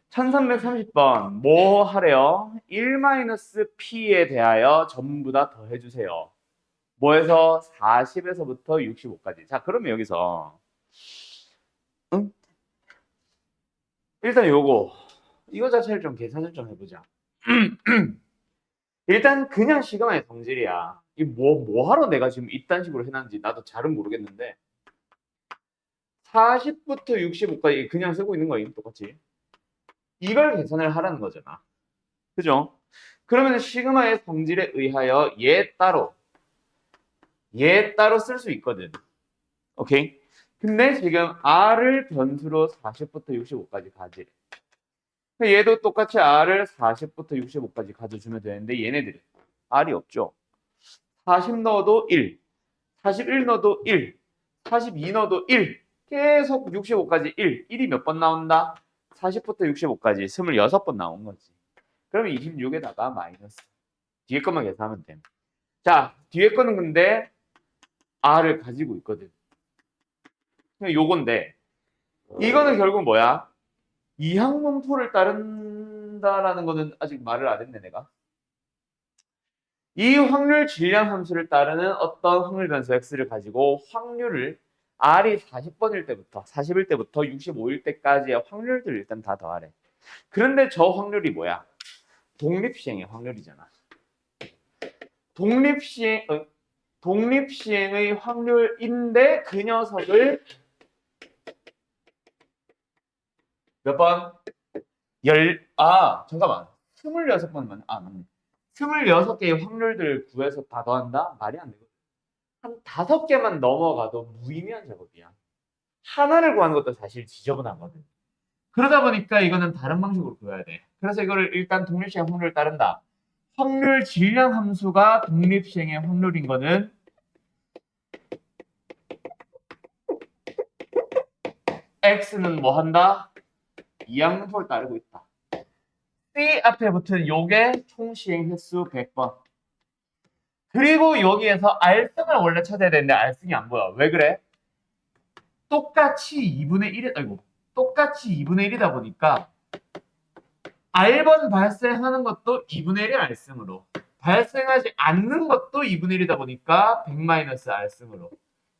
1330번 뭐 하래요? 1-p에 대하여 전부 다 더해주세요. 뭐에서 40에서부터 65까지. 자, 그러면 여기서 응? 일단 이거 자체를 좀 계산을 좀 해보자. 일단 그냥 시그마의 성질이야. 이 뭐 하러 내가 지금 이딴 식으로 해놨는지 나도 잘은 모르겠는데 40부터 65까지 그냥 쓰고 있는 거임 똑같이. 이걸 계산을 하라는 거잖아. 그죠? 그러면 시그마의 성질에 의하여 얘 따로 쓸 수 있거든. 오케이? 근데 지금 r을 변수로 40부터 65까지 가지. 얘도 똑같이 r을 40부터 65까지 가져주면 되는데 얘네들은 r이 없죠. 40 넣어도 1, 41 넣어도 1, 42 넣어도 1, 계속 65까지 1이 몇 번 나온다? 40부터 65까지 26번 나온 거지. 그러면 26에다가 마이너스. 뒤에 것만 계산하면 돼. 자, 뒤에 거는 근데 r을 가지고 있거든. 요건데 이거는 결국 뭐야? 이항문포를 따른다라는 거는 아직 말을 안 했네 내가. 이 확률 질량 함수를 따르는 어떤 확률 변수 x를 가지고 확률을 r이 40번일 때부터 40일 때부터 65일 때까지의 확률들을 일단 다 더하래. 그런데 저 확률이 뭐야? 독립시행의 확률이잖아. 독립시행의 확률인데 그 녀석을 몇 번? 잠깐만. 26번만, 맞네. 26개의 확률들을 구해서 다 더한다? 말이 안 되거든. 한 5개만 넘어가도 무의미한 작업이야. 하나를 구하는 것도 사실 지저분하거든. 그러다 보니까 이거는 다른 방식으로 구해야 돼. 그래서 이거를 일단 독립시행 확률을 따른다. 확률 질량 함수가 독립시행의 확률인 거는 x는 뭐 한다? 이항분포를 따르고 있다. C 앞에 붙은 요게 총시행 횟수 100번. 그리고 여기에서 R승을 원래 찾아야 되는데 R승이 안 보여. 왜 그래? 똑같이 2분의 1이다 보니까 R번 발생하는 것도 2분의 1의 R승으로 발생하지 않는 것도 2분의 1이다 보니까 100-R승으로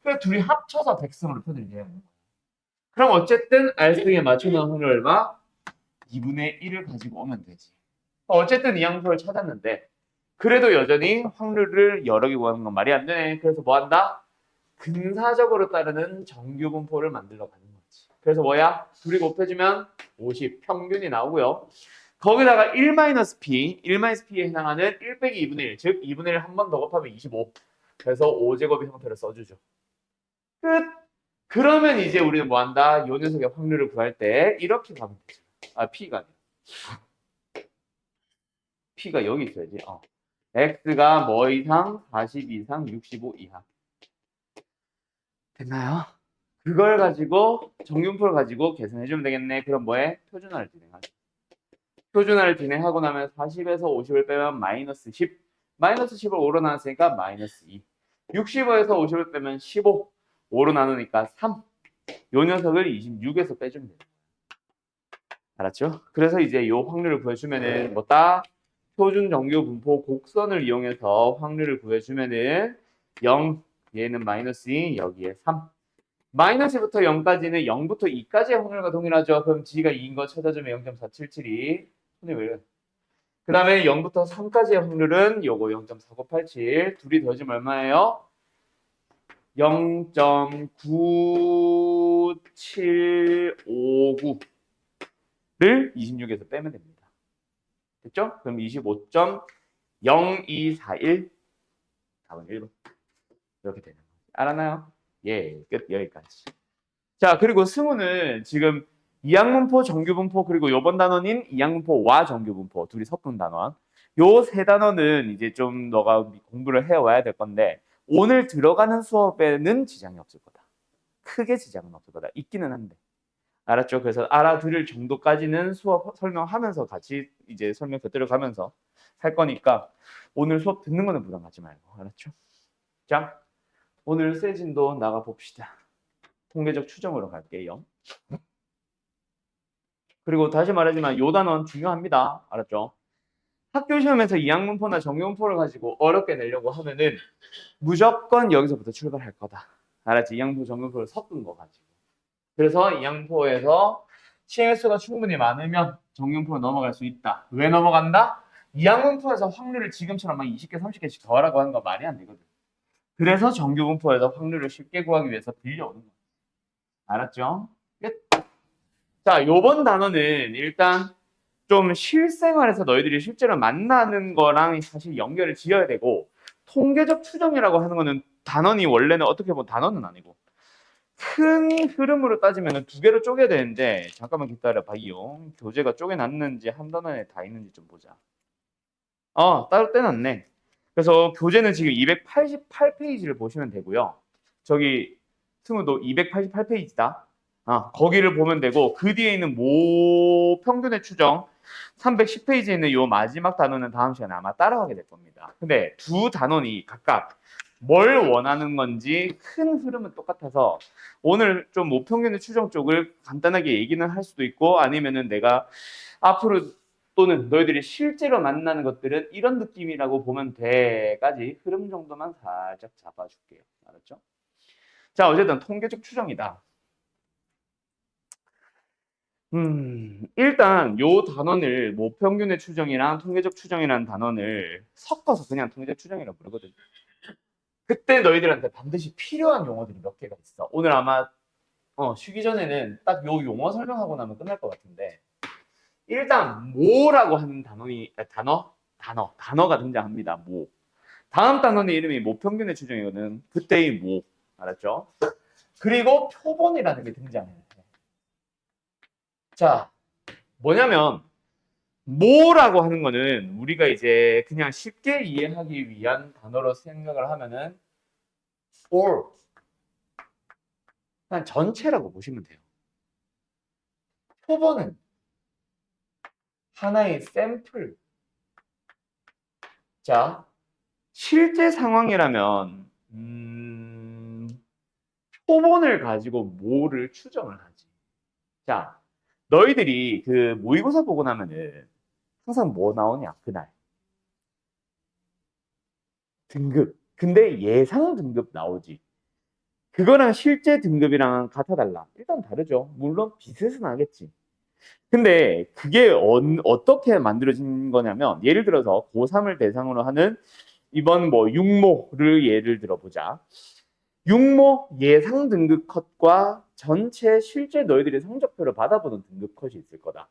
그래서 둘이 합쳐서 100승으로 표현을 해야 돼요. 그럼 어쨌든 R승에 맞춰놓은 확률 얼마? 2분의 1을 가지고 오면 되지. 어쨌든 이 함수를 찾았는데 그래도 여전히 확률을 여러 개 구하는 건 말이 안 되네. 그래서 뭐 한다? 근사적으로 따르는 정규 분포를 만들러 가는 거지. 그래서 뭐야? 둘이 곱해주면 50 평균이 나오고요. 거기다가 1-p, 1-p에 해당하는 1 빼기 2분의 1, 즉 2분의 1 한 번 더 곱하면 25. 그래서 5제곱의 형태를 써주죠. 끝! 그러면 이제 우리는 뭐 한다? 요 녀석의 확률을 구할 때 이렇게 가면 되죠. p가 아니라. p가 여기 있어야지. x가 뭐 이상? 40 이상, 65 이하. 됐나요? 그걸 가지고 정균표를 가지고 계산해주면 되겠네. 그럼 뭐해? 표준화를 진행하죠. 표준화를 진행하고 나면 40에서 50을 빼면 마이너스 10. 마이너스 10을 5로 나눴으니까 마이너스 2. 65에서 50을 빼면 15. 5로 나누니까 3. 요 녀석을 26에서 빼주면 돼요. 알았죠? 그래서 이제 요 확률을 구해주면은 뭐다? 표준 정규 분포 곡선을 이용해서 확률을 구해주면은 0, 얘는 마이너스 2, 여기에 3. 마이너스부터 0까지는 0부터 2까지의 확률과 동일하죠. 그럼 g가 2인 거 찾아주면 0.477이. 그 다음에 0부터 3까지의 확률은 요거 0.4987. 둘이 더해주면 얼마예요? 0.9759를 26에서 빼면 됩니다. 됐죠? 그럼 25.0241 답은 1번. 이렇게 되는 거예요. 알았나요? 예, 끝. 여기까지. 자, 그리고 승우는 지금 이항분포, 정규분포, 그리고 요번 단원인 이항분포와 정규분포 둘이 섞은 단원. 요 세 단원은 이제 좀 너가 공부를 해와야 될 건데 오늘 들어가는 수업에는 지장이 없을 거다. 크게 지장은 없을 거다. 있기는 한데. 알았죠? 그래서 알아들을 정도까지는 수업 설명하면서 같이 이제 설명 곁들여가면서 할 거니까 오늘 수업 듣는 거는 부담 갖지 말고. 알았죠? 자, 오늘 세진도 나가 봅시다. 통계적 추정으로 갈게요. 그리고 다시 말하지만 요 단원 중요합니다. 알았죠? 학교 시험에서 이항문포나 정규문포를 가지고 어렵게 내려고 하면은 무조건 여기서부터 출발할 거다. 알았지? 이항문포, 정규문포를 섞은 거 가지고. 그래서 이항문포에서 시행수가 충분히 많으면 정규문포로 넘어갈 수 있다. 왜 넘어간다? 이항문포에서 확률을 지금처럼 막 20개, 30개씩 더하라고 하는 거 말이 안 되거든. 그래서 정규문포에서 확률을 쉽게 구하기 위해서 빌려오는 거야. 알았죠? 끝. 자, 요번 단어는 일단 좀 실생활에서 너희들이 실제로 만나는 거랑 사실 연결을 지어야 되고, 통계적 추정이라고 하는 거는 단원이 원래는 어떻게 보면 단원은 아니고 큰 흐름으로 따지면 두 개로 쪼개야 되는데, 잠깐만 기다려 봐요. 교재가 쪼개놨는지 한 단원에 다 있는지 좀 보자. 따로 떼놨네. 그래서 교재는 지금 288페이지를 보시면 되고요. 저기 스무도 288페이지다. 거기를 보면 되고, 그 뒤에 있는 모 평균의 추정 310페이지에 있는 요 마지막 단원은 다음 시간에 아마 따라가게 될 겁니다. 근데 두 단원이 각각 뭘 원하는 건지 큰 흐름은 똑같아서 오늘 좀 모평균의 추정 쪽을 간단하게 얘기는 할 수도 있고, 아니면은 내가 앞으로 또는 너희들이 실제로 만나는 것들은 이런 느낌이라고 보면 돼까지 흐름 정도만 살짝 잡아줄게요. 알았죠? 자, 어쨌든 통계적 추정이다. 일단 요 단원을 모평균의 추정이랑 통계적 추정이라는 단원을 섞어서 그냥 통계적 추정이라고 부르거든요. 그때 너희들한테 반드시 필요한 용어들이 몇 개가 있어. 오늘 아마 쉬기 전에는 딱 요 용어 설명하고 나면 끝날 것 같은데, 일단 모라고 하는 단어가 등장합니다. 모. 다음 단원의 이름이 모평균의 추정이거든. 그때의 모. 알았죠? 그리고 표본이라는 게 등장해요. 자, 뭐냐면 모라고 하는 거는 우리가 이제 그냥 쉽게 이해하기 위한 단어로 생각을 하면은 for, 그냥 전체라고 보시면 돼요. 표본은 하나의 샘플. 자, 실제 상황이라면 표본을 가지고 뭐를 추정을 하지. 자, 너희들이 그 모의고사 보고 나면은 항상 뭐 나오냐, 그날. 등급. 근데 예상 등급 나오지. 그거랑 실제 등급이랑 같아달라. 일단 다르죠. 물론 비슷은 하겠지. 근데 그게 어떻게 만들어진 거냐면, 예를 들어서 고3을 대상으로 하는 이번 뭐 육모를 예를 들어보자. 육모 예상 등급 컷과 전체 실제 너희들이 성적표를 받아보는 등급 컷이 있을 거다.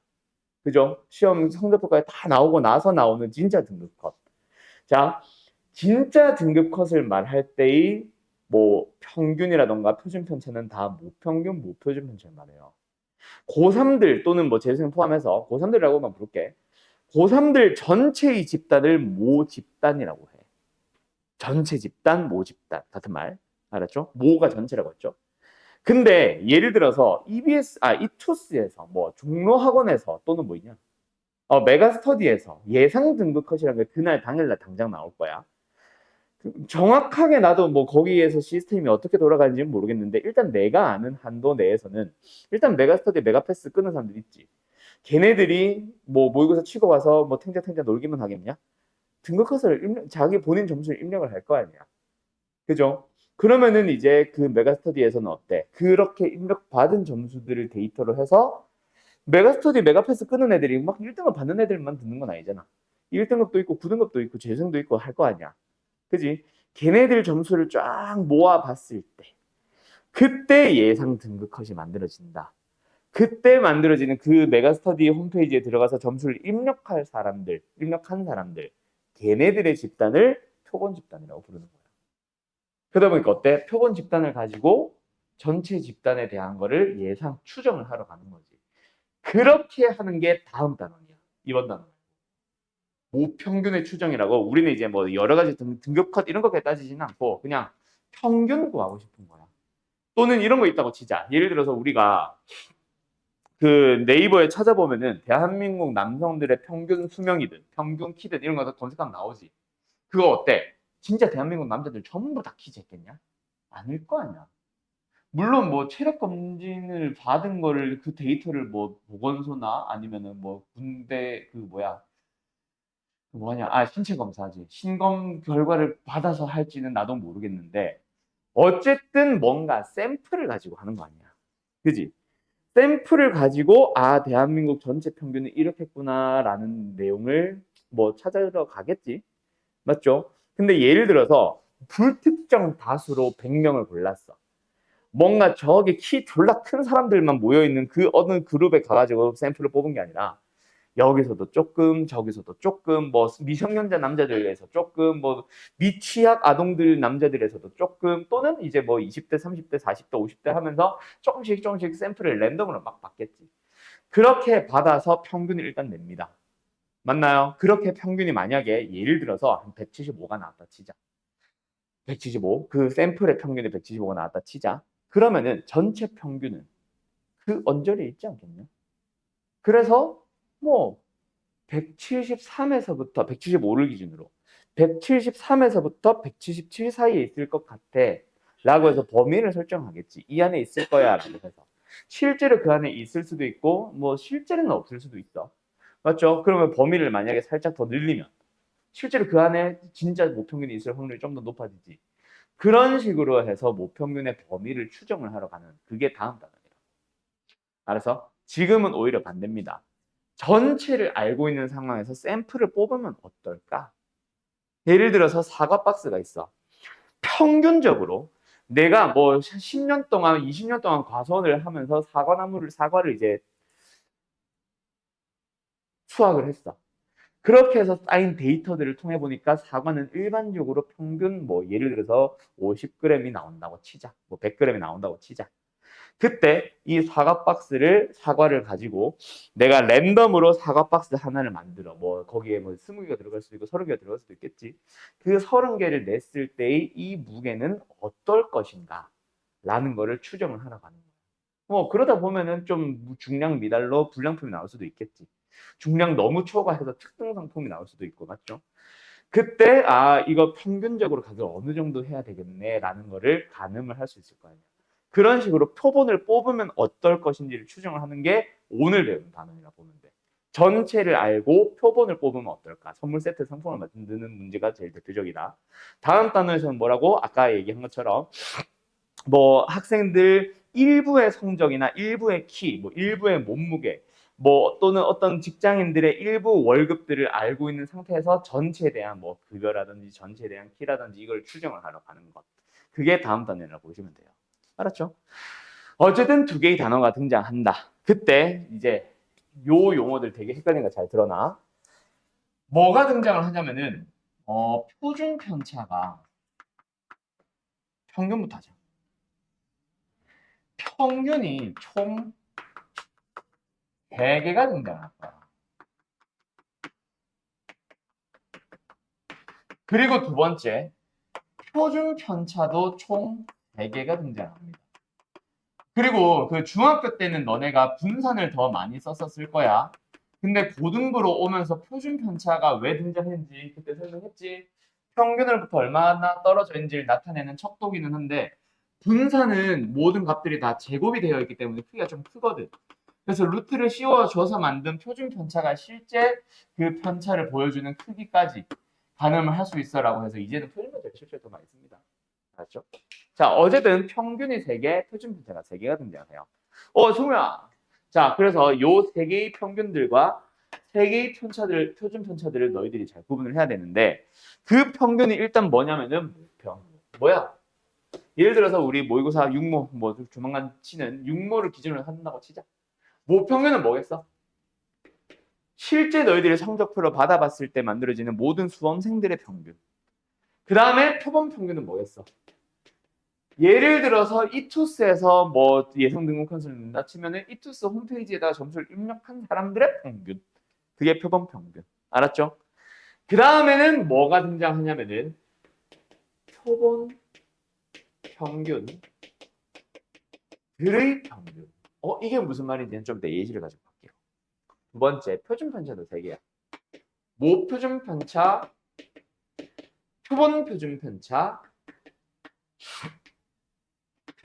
그죠? 시험 성적표까지 다 나오고 나서 나오는 진짜 등급 컷. 자, 진짜 등급 컷을 말할 때의 뭐 평균이라던가 표준 편차는 다 모평균, 모표준 편차를 말해요. 고3들 또는 뭐 재수생 포함해서 고3들이라고만 부를게. 고3들 전체의 집단을 모집단이라고 해. 전체 집단, 모집단 같은 말. 알았죠? 모가 전체라고 했죠. 근데 예를 들어서 이투스에서 뭐 종로학원에서 또는 뭐 있냐? 메가스터디에서 예상 등급 컷이라는 게 그날 당일날 당장 나올 거야. 정확하게 나도 뭐 거기에서 시스템이 어떻게 돌아가는지는 모르겠는데, 일단 내가 아는 한도 내에서는 일단 메가스터디 메가패스 끄는 사람들 있지. 걔네들이 뭐 모의고사 치고 와서 뭐 탱자탱자 놀기만 하겠냐? 등급 컷을 자기 본인 점수를 입력을 할 거 아니야. 그죠? 그러면은 이제 그 메가스터디에서는 어때? 그렇게 입력받은 점수들을 데이터로 해서 메가스터디 메가패스 끄는 애들이 막 1등급 받는 애들만 듣는 건 아니잖아. 1등급도 있고 9등급도 있고 재승도 있고 할 거 아니야. 그지? 걔네들 점수를 쫙 모아봤을 때 그때 예상 등급 컷이 만들어진다. 그때 만들어지는 그 메가스터디 홈페이지에 들어가서 점수를 입력한 사람들, 걔네들의 집단을 표본 집단이라고 부르는 거야. 그러다 보니까 어때? 표본 집단을 가지고 전체 집단에 대한 거를 예상 추정을 하러 가는 거지. 그렇게 하는 게 다음 단원이야. 이번 단원. 모평균의 추정이라고. 우리는 이제 뭐 여러 가지 등급 컷 이런 것까지 따지지는 않고 그냥 평균 구하고 싶은 거야. 또는 이런 거 있다고 치자. 예를 들어서 우리가 그 네이버에 찾아보면은 대한민국 남성들의 평균 수명이든 평균 키든 이런 거 검색하면 나오지. 그거 어때? 진짜 대한민국 남자들 전부 다 키 작겠냐? 아닐 거 아니야. 물론 뭐 체력 검진을 받은 거를 그 데이터를 뭐 보건소나 아니면은 뭐 군대 그 뭐야 그 뭐냐 신체 검사지 신검 결과를 받아서 할지는 나도 모르겠는데 어쨌든 뭔가 샘플을 가지고 하는 거 아니야. 그지? 샘플을 가지고 대한민국 전체 평균은 이렇겠구나라는 내용을 뭐 찾아러 가겠지. 맞죠? 근데 예를 들어서 불특정 다수로 100명을 골랐어. 뭔가 저기 키 졸라 큰 사람들만 모여있는 그 어느 그룹에 가가지고 샘플을 뽑은 게 아니라 여기서도 조금 저기서도 조금 뭐 미성년자 남자들에서 조금 뭐 미취학 아동들 남자들에서도 조금 또는 이제 뭐 20대 30대 40대 50대 하면서 조금씩 샘플을 랜덤으로 막 받겠지. 그렇게 받아서 평균을 일단 냅니다. 맞나요? 그렇게 평균이 만약에 예를 들어서 한 175가 나왔다 치자. 175, 그 샘플의 평균이 175가 나왔다 치자. 그러면은 전체 평균은 그 언저리에 있지 않겠냐? 그래서 뭐 173에서부터 175를 기준으로 173에서부터 177 사이에 있을 것 같아 라고 해서 범위를 설정하겠지. 이 안에 있을 거야 라고 해서. 실제로 그 안에 있을 수도 있고 뭐 실제로는 없을 수도 있어. 맞죠? 그러면 범위를 만약에 살짝 더 늘리면 실제로 그 안에 진짜 모평균이 있을 확률이 좀 더 높아지지. 그런 식으로 해서 모평균의 범위를 추정을 하러 가는 그게 다음 단어예요. 알아서 지금은 오히려 반대입니다. 전체를 알고 있는 상황에서 샘플을 뽑으면 어떨까? 예를 들어서 사과 박스가 있어. 평균적으로 내가 뭐 10년 동안, 20년 동안 과수원을 하면서 사과를 이제 수확을 했어. 그렇게 해서 쌓인 데이터들을 통해 보니까 사과는 일반적으로 평균 뭐 예를 들어서 50g이 나온다고 치자. 뭐 100g이 나온다고 치자. 그때 이 사과를 가지고 내가 랜덤으로 사과 박스 하나를 만들어. 뭐 거기에 뭐 20개가 들어갈 수도 있고 30개가 들어갈 수도 있겠지. 그 30개를 냈을 때의 이 무게는 어떨 것인가? 라는 거를 추정을 하러 가는 거야. 뭐 그러다 보면은 좀 중량 미달로 불량품이 나올 수도 있겠지. 중량 너무 초과해서 특등 상품이 나올 수도 있고, 맞죠? 그때 이거 평균적으로 가격을 어느 정도 해야 되겠네라는 거를 가늠을 할 수 있을 거 아니야. 그런 식으로 표본을 뽑으면 어떨 것인지를 추정을 하는 게 오늘 배운 단어이라 보면 돼. 전체를 알고 표본을 뽑으면 어떨까? 선물 세트 상품을 만드는 문제가 제일 대표적이다. 다음 단어에서는 뭐라고? 아까 얘기한 것처럼 뭐 학생들 일부의 성적이나 일부의 키, 뭐 일부의 몸무게, 뭐 또는 어떤 직장인들의 일부 월급들을 알고 있는 상태에서 전체에 대한 뭐 급여라든지 전체에 대한 키라든지 이걸 추정을 하러 가는 것. 그게 다음 단계라고 보시면 돼요. 알았죠? 어쨌든 두 개의 단어가 등장한다. 그때 이제 요 용어들 되게 헷갈리는 거 잘 드러나. 뭐가 등장을 하냐면은 표준 편차가 평균부터 하자. 평균이 총 100개가 등장할 거야. 그리고 두 번째, 표준 편차도 총 100개가 등장합니다. 그리고 그 중학교 때는 너네가 분산을 더 많이 썼었을 거야. 근데 고등부로 오면서 표준 편차가 왜 등장했는지 그때 설명했지. 평균으로부터 얼마나 떨어져 있는지를 나타내는 척도기는 한데 분산은 모든 값들이 다 제곱이 되어 있기 때문에 크기가 좀 크거든. 그래서 루트를 씌워줘서 만든 표준 편차가 실제 그 편차를 보여주는 크기까지 가늠을 할 수 있어라고 해서 이제는 표준 편차를 실제로 더 많이 씁니다. 알았죠? 자, 어제든 평균이 3개, 표준 편차가 3개가 등장해요. 승우야. 자, 그래서 요 3개의 평균들과 3개의 표준 편차들을 너희들이 잘 구분을 해야 되는데 그 평균이 일단 뭐냐면은 모평. 뭐야? 예를 들어서 우리 모의고사 육모, 뭐 조만간 치는 육모를 기준으로 한다고 치자. 모평균은 뭐겠어? 실제 너희들이 성적표를 받아봤을 때 만들어지는 모든 수험생들의 평균. 그 다음에 표본 평균은 뭐겠어? 예를 들어서 이투스에서 뭐 예성 등록 컨설을 낸다 치면은 이투스 홈페이지에다가 점수를 입력한 사람들의 평균. 그게 표본 평균. 알았죠? 그 다음에는 뭐가 등장하냐면은 표본 평균 들의 평균. 이게 무슨 말인지는 좀 더 예시를 가지고 갈게요. 두 번째, 표준 편차도 3개야. 모표준 편차, 표본 표준 편차,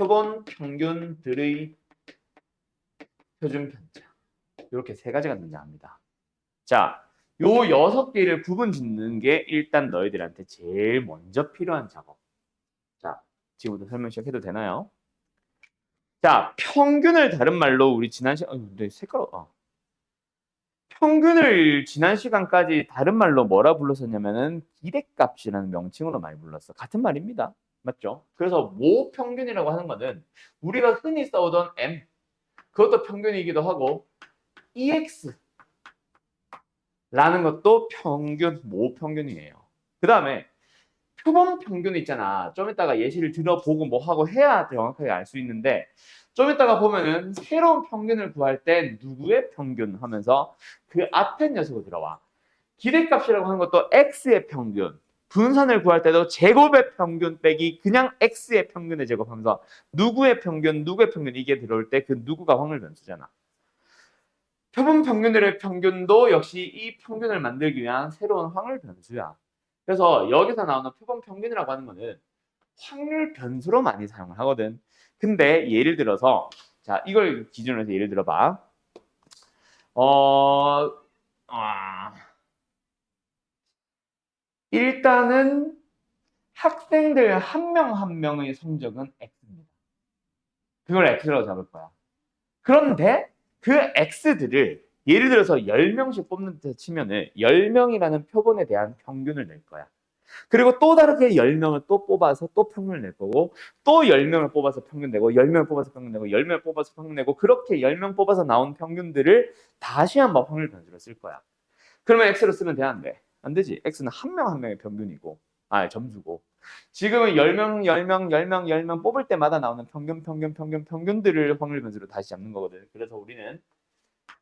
표본 평균들의 표준 편차. 이렇게 세 가지가 등장합니다. 자, 요 6개를 구분 짓는 게 일단 너희들한테 제일 먼저 필요한 작업. 자, 지금부터 설명 시작해도 되나요? 자, 평균을 다른 말로 우리 지난 시간, 네, 색깔, 평균을 지난 시간까지 다른 말로 뭐라 불렀었냐면은 기대값이라는 명칭으로 많이 불렀어. 같은 말입니다. 맞죠? 그래서 모평균이라고 하는 거는 우리가 흔히 써오던 M, 그것도 평균이기도 하고 EX 라는 것도 평균, 모평균이에요. 그 다음에 표본 평균 있잖아. 좀 이따가 예시를 들어보고 뭐 하고 해야 정확하게 알 수 있는데 좀 이따가 보면은 새로운 평균을 구할 때 누구의 평균 하면서 그 앞에 녀석을 들어와. 기대값이라고 하는 것도 x의 평균. 분산을 구할 때도 제곱의 평균 빼기 그냥 x의 평균의 제곱하면서 누구의 평균, 누구의 평균 이게 들어올 때 그 누구가 확률 변수잖아. 표본 평균들의 평균도 역시 이 평균을 만들기 위한 새로운 확률 변수야. 그래서 여기서 나오는 표본 평균이라고 하는 거는 확률 변수로 많이 사용을 하거든. 근데 예를 들어서 자 이걸 기준으로 해서 예를 들어봐. 일단은 학생들 한 명 한 명의 성적은 X입니다. 그걸 X라고 잡을 거야. 그런데 그 X들을 예를 들어서 10명씩 뽑는 데 치면은 10명이라는 표본에 대한 평균을 낼 거야. 그리고 또 다르게 10명을 또 뽑아서 또 평균을 낼 거고 또 10명을 뽑아서 평균 내고 10명을 뽑아서 평균 내고 10명을 뽑아서 평균 내고 그렇게 10명 뽑아서 나온 평균들을 다시 한번 확률 변수로 쓸 거야. 그러면 X로 쓰면 돼? 안 돼? 안 되지. X는 한 명 한 명의 평균이고 점수고 지금은 10명, 10명, 10명, 10명 뽑을 때마다 나오는 평균들을 확률 변수로 다시 잡는 거거든. 그래서 우리는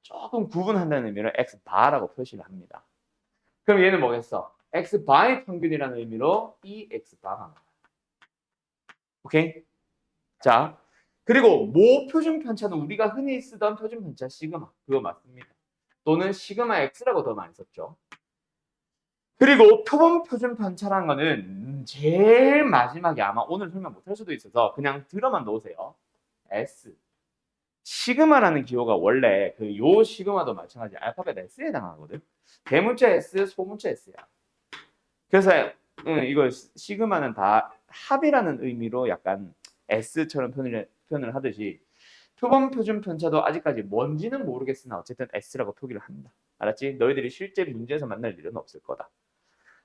조금 구분한다는 의미로 X바라고 표시를 합니다. 그럼 얘는 뭐겠어? X바의 평균이라는 의미로 EX바가 나와요. 오케이? 자, 그리고 모 표준 편차는 우리가 흔히 쓰던 표준 편차 시그마. 그거 맞습니다. 또는 시그마 X라고 더 많이 썼죠. 그리고 표본 표준 편차라는 거는 제일 마지막에 아마 오늘 설명 못할 수도 있어서 그냥 들어만 놓으세요. S. 시그마라는 기호가 원래 그 요 시그마도 마찬가지 알파벳 S에 해당하거든. 대문자 S, 소문자 S야. 그래서 이거 시그마는 다 합이라는 의미로 약간 S처럼 표현을 하듯이 표본 표준 편차도 아직까지 뭔지는 모르겠으나 어쨌든 S라고 표기를 합니다. 알았지? 너희들이 실제 문제에서 만날 일은 없을 거다.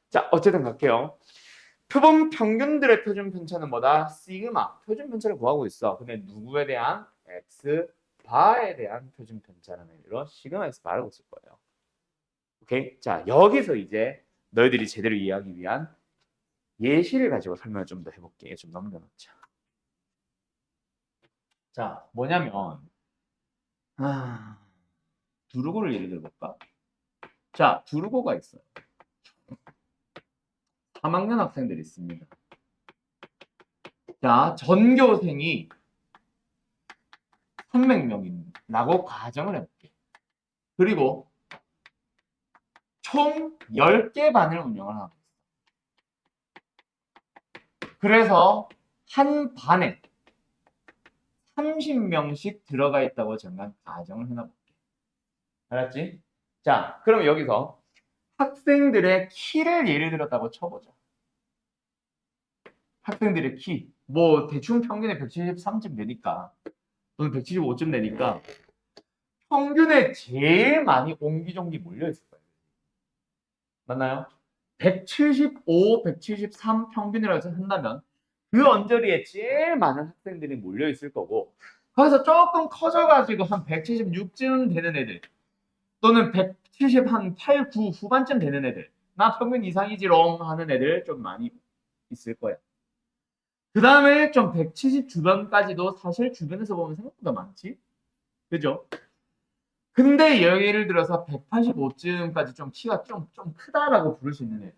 자, 어쨌든 갈게요. 표본 평균들의 표준 편차는 뭐다? 시그마. 표준 편차를 구하고 있어. 근데 누구에 대한? X 바에 대한 표준 편차라는 의미로 시그마 X 바라고 쓸 거예요. 오케이? 자, 여기서 이제 너희들이 제대로 이해하기 위한 예시를 가지고 설명을 좀 더 해볼게. 좀 넘겨놓자. 자, 뭐냐면 두르고를 예를 들어볼까? 자, 두르고가 있어요. 3학년 학생들이 있습니다. 자, 전교생이 300명이라고 가정을 해볼게. 그리고 총 10개 반을 운영을 하고 있어. 그래서 한 반에 30명씩 들어가 있다고 잠깐 가정을 해놔볼게. 알았지? 자, 그럼 여기서 학생들의 키를 예를 들었다고 쳐보자. 학생들의 키. 뭐 대충 평균에 173쯤 되니까 또는 175쯤 되니까 평균에 제일 많이 옹기종기 몰려있을 거예요. 맞나요? 175, 173 평균이라고 해서 한다면 그 언저리에 제일 많은 학생들이 몰려있을 거고 거기서 조금 커져가지고 한 176쯤 되는 애들 또는 170 한 8, 9 후반쯤 되는 애들 나 평균 이상이지롱 하는 애들 좀 많이 있을 거야. 그 다음에 좀 170 주변까지도 사실 주변에서 보면 생각보다 많지? 그죠? 근데 예를 들어서 185쯤까지 좀 키가 좀 크다라고 부를 수 있는 애들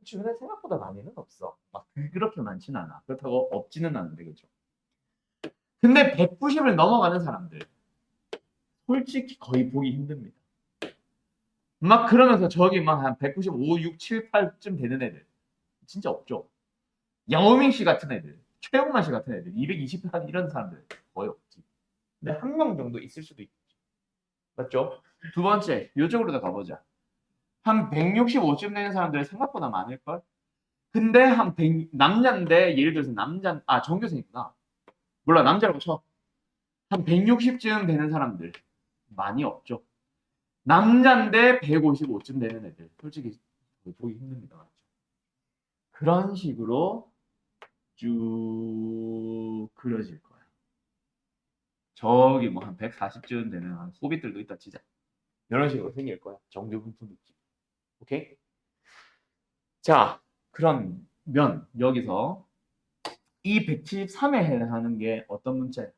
주변에 생각보다 많이는 없어. 막 그렇게 많지는 않아. 그렇다고 없지는 않은데 그죠? 근데 190을 넘어가는 사람들 솔직히 거의 보기 힘듭니다. 막 그러면서 저기 막 한 195, 6, 7, 8쯤 되는 애들 진짜 없죠. 야오밍 씨 같은 애들 최영만 씨 같은 애들 220한 이런 사람들 거의 없지. 근데 한 명 정도 있을 수도 있지. 맞죠? 두 번째, 이쪽으로 가보자. 한 165쯤 되는 사람들이 생각보다 많을걸? 근데 한 100, 남자인데 예를 들어서 전교생이구나. 몰라, 남자라고 쳐. 한 160쯤 되는 사람들 많이 없죠. 남자인데 155쯤 되는 애들 솔직히 보기 힘듭니다. 맞죠? 그런 식으로 쭉 그려질 거야. 저기 뭐 한 140쯤 되는 호빗들도 있다 치자. 이런 식으로 생길 거야. 정규분포 느낌. 오케이? 자, 그러면 여기서 이 173에 해당하는 게 어떤 문자예요?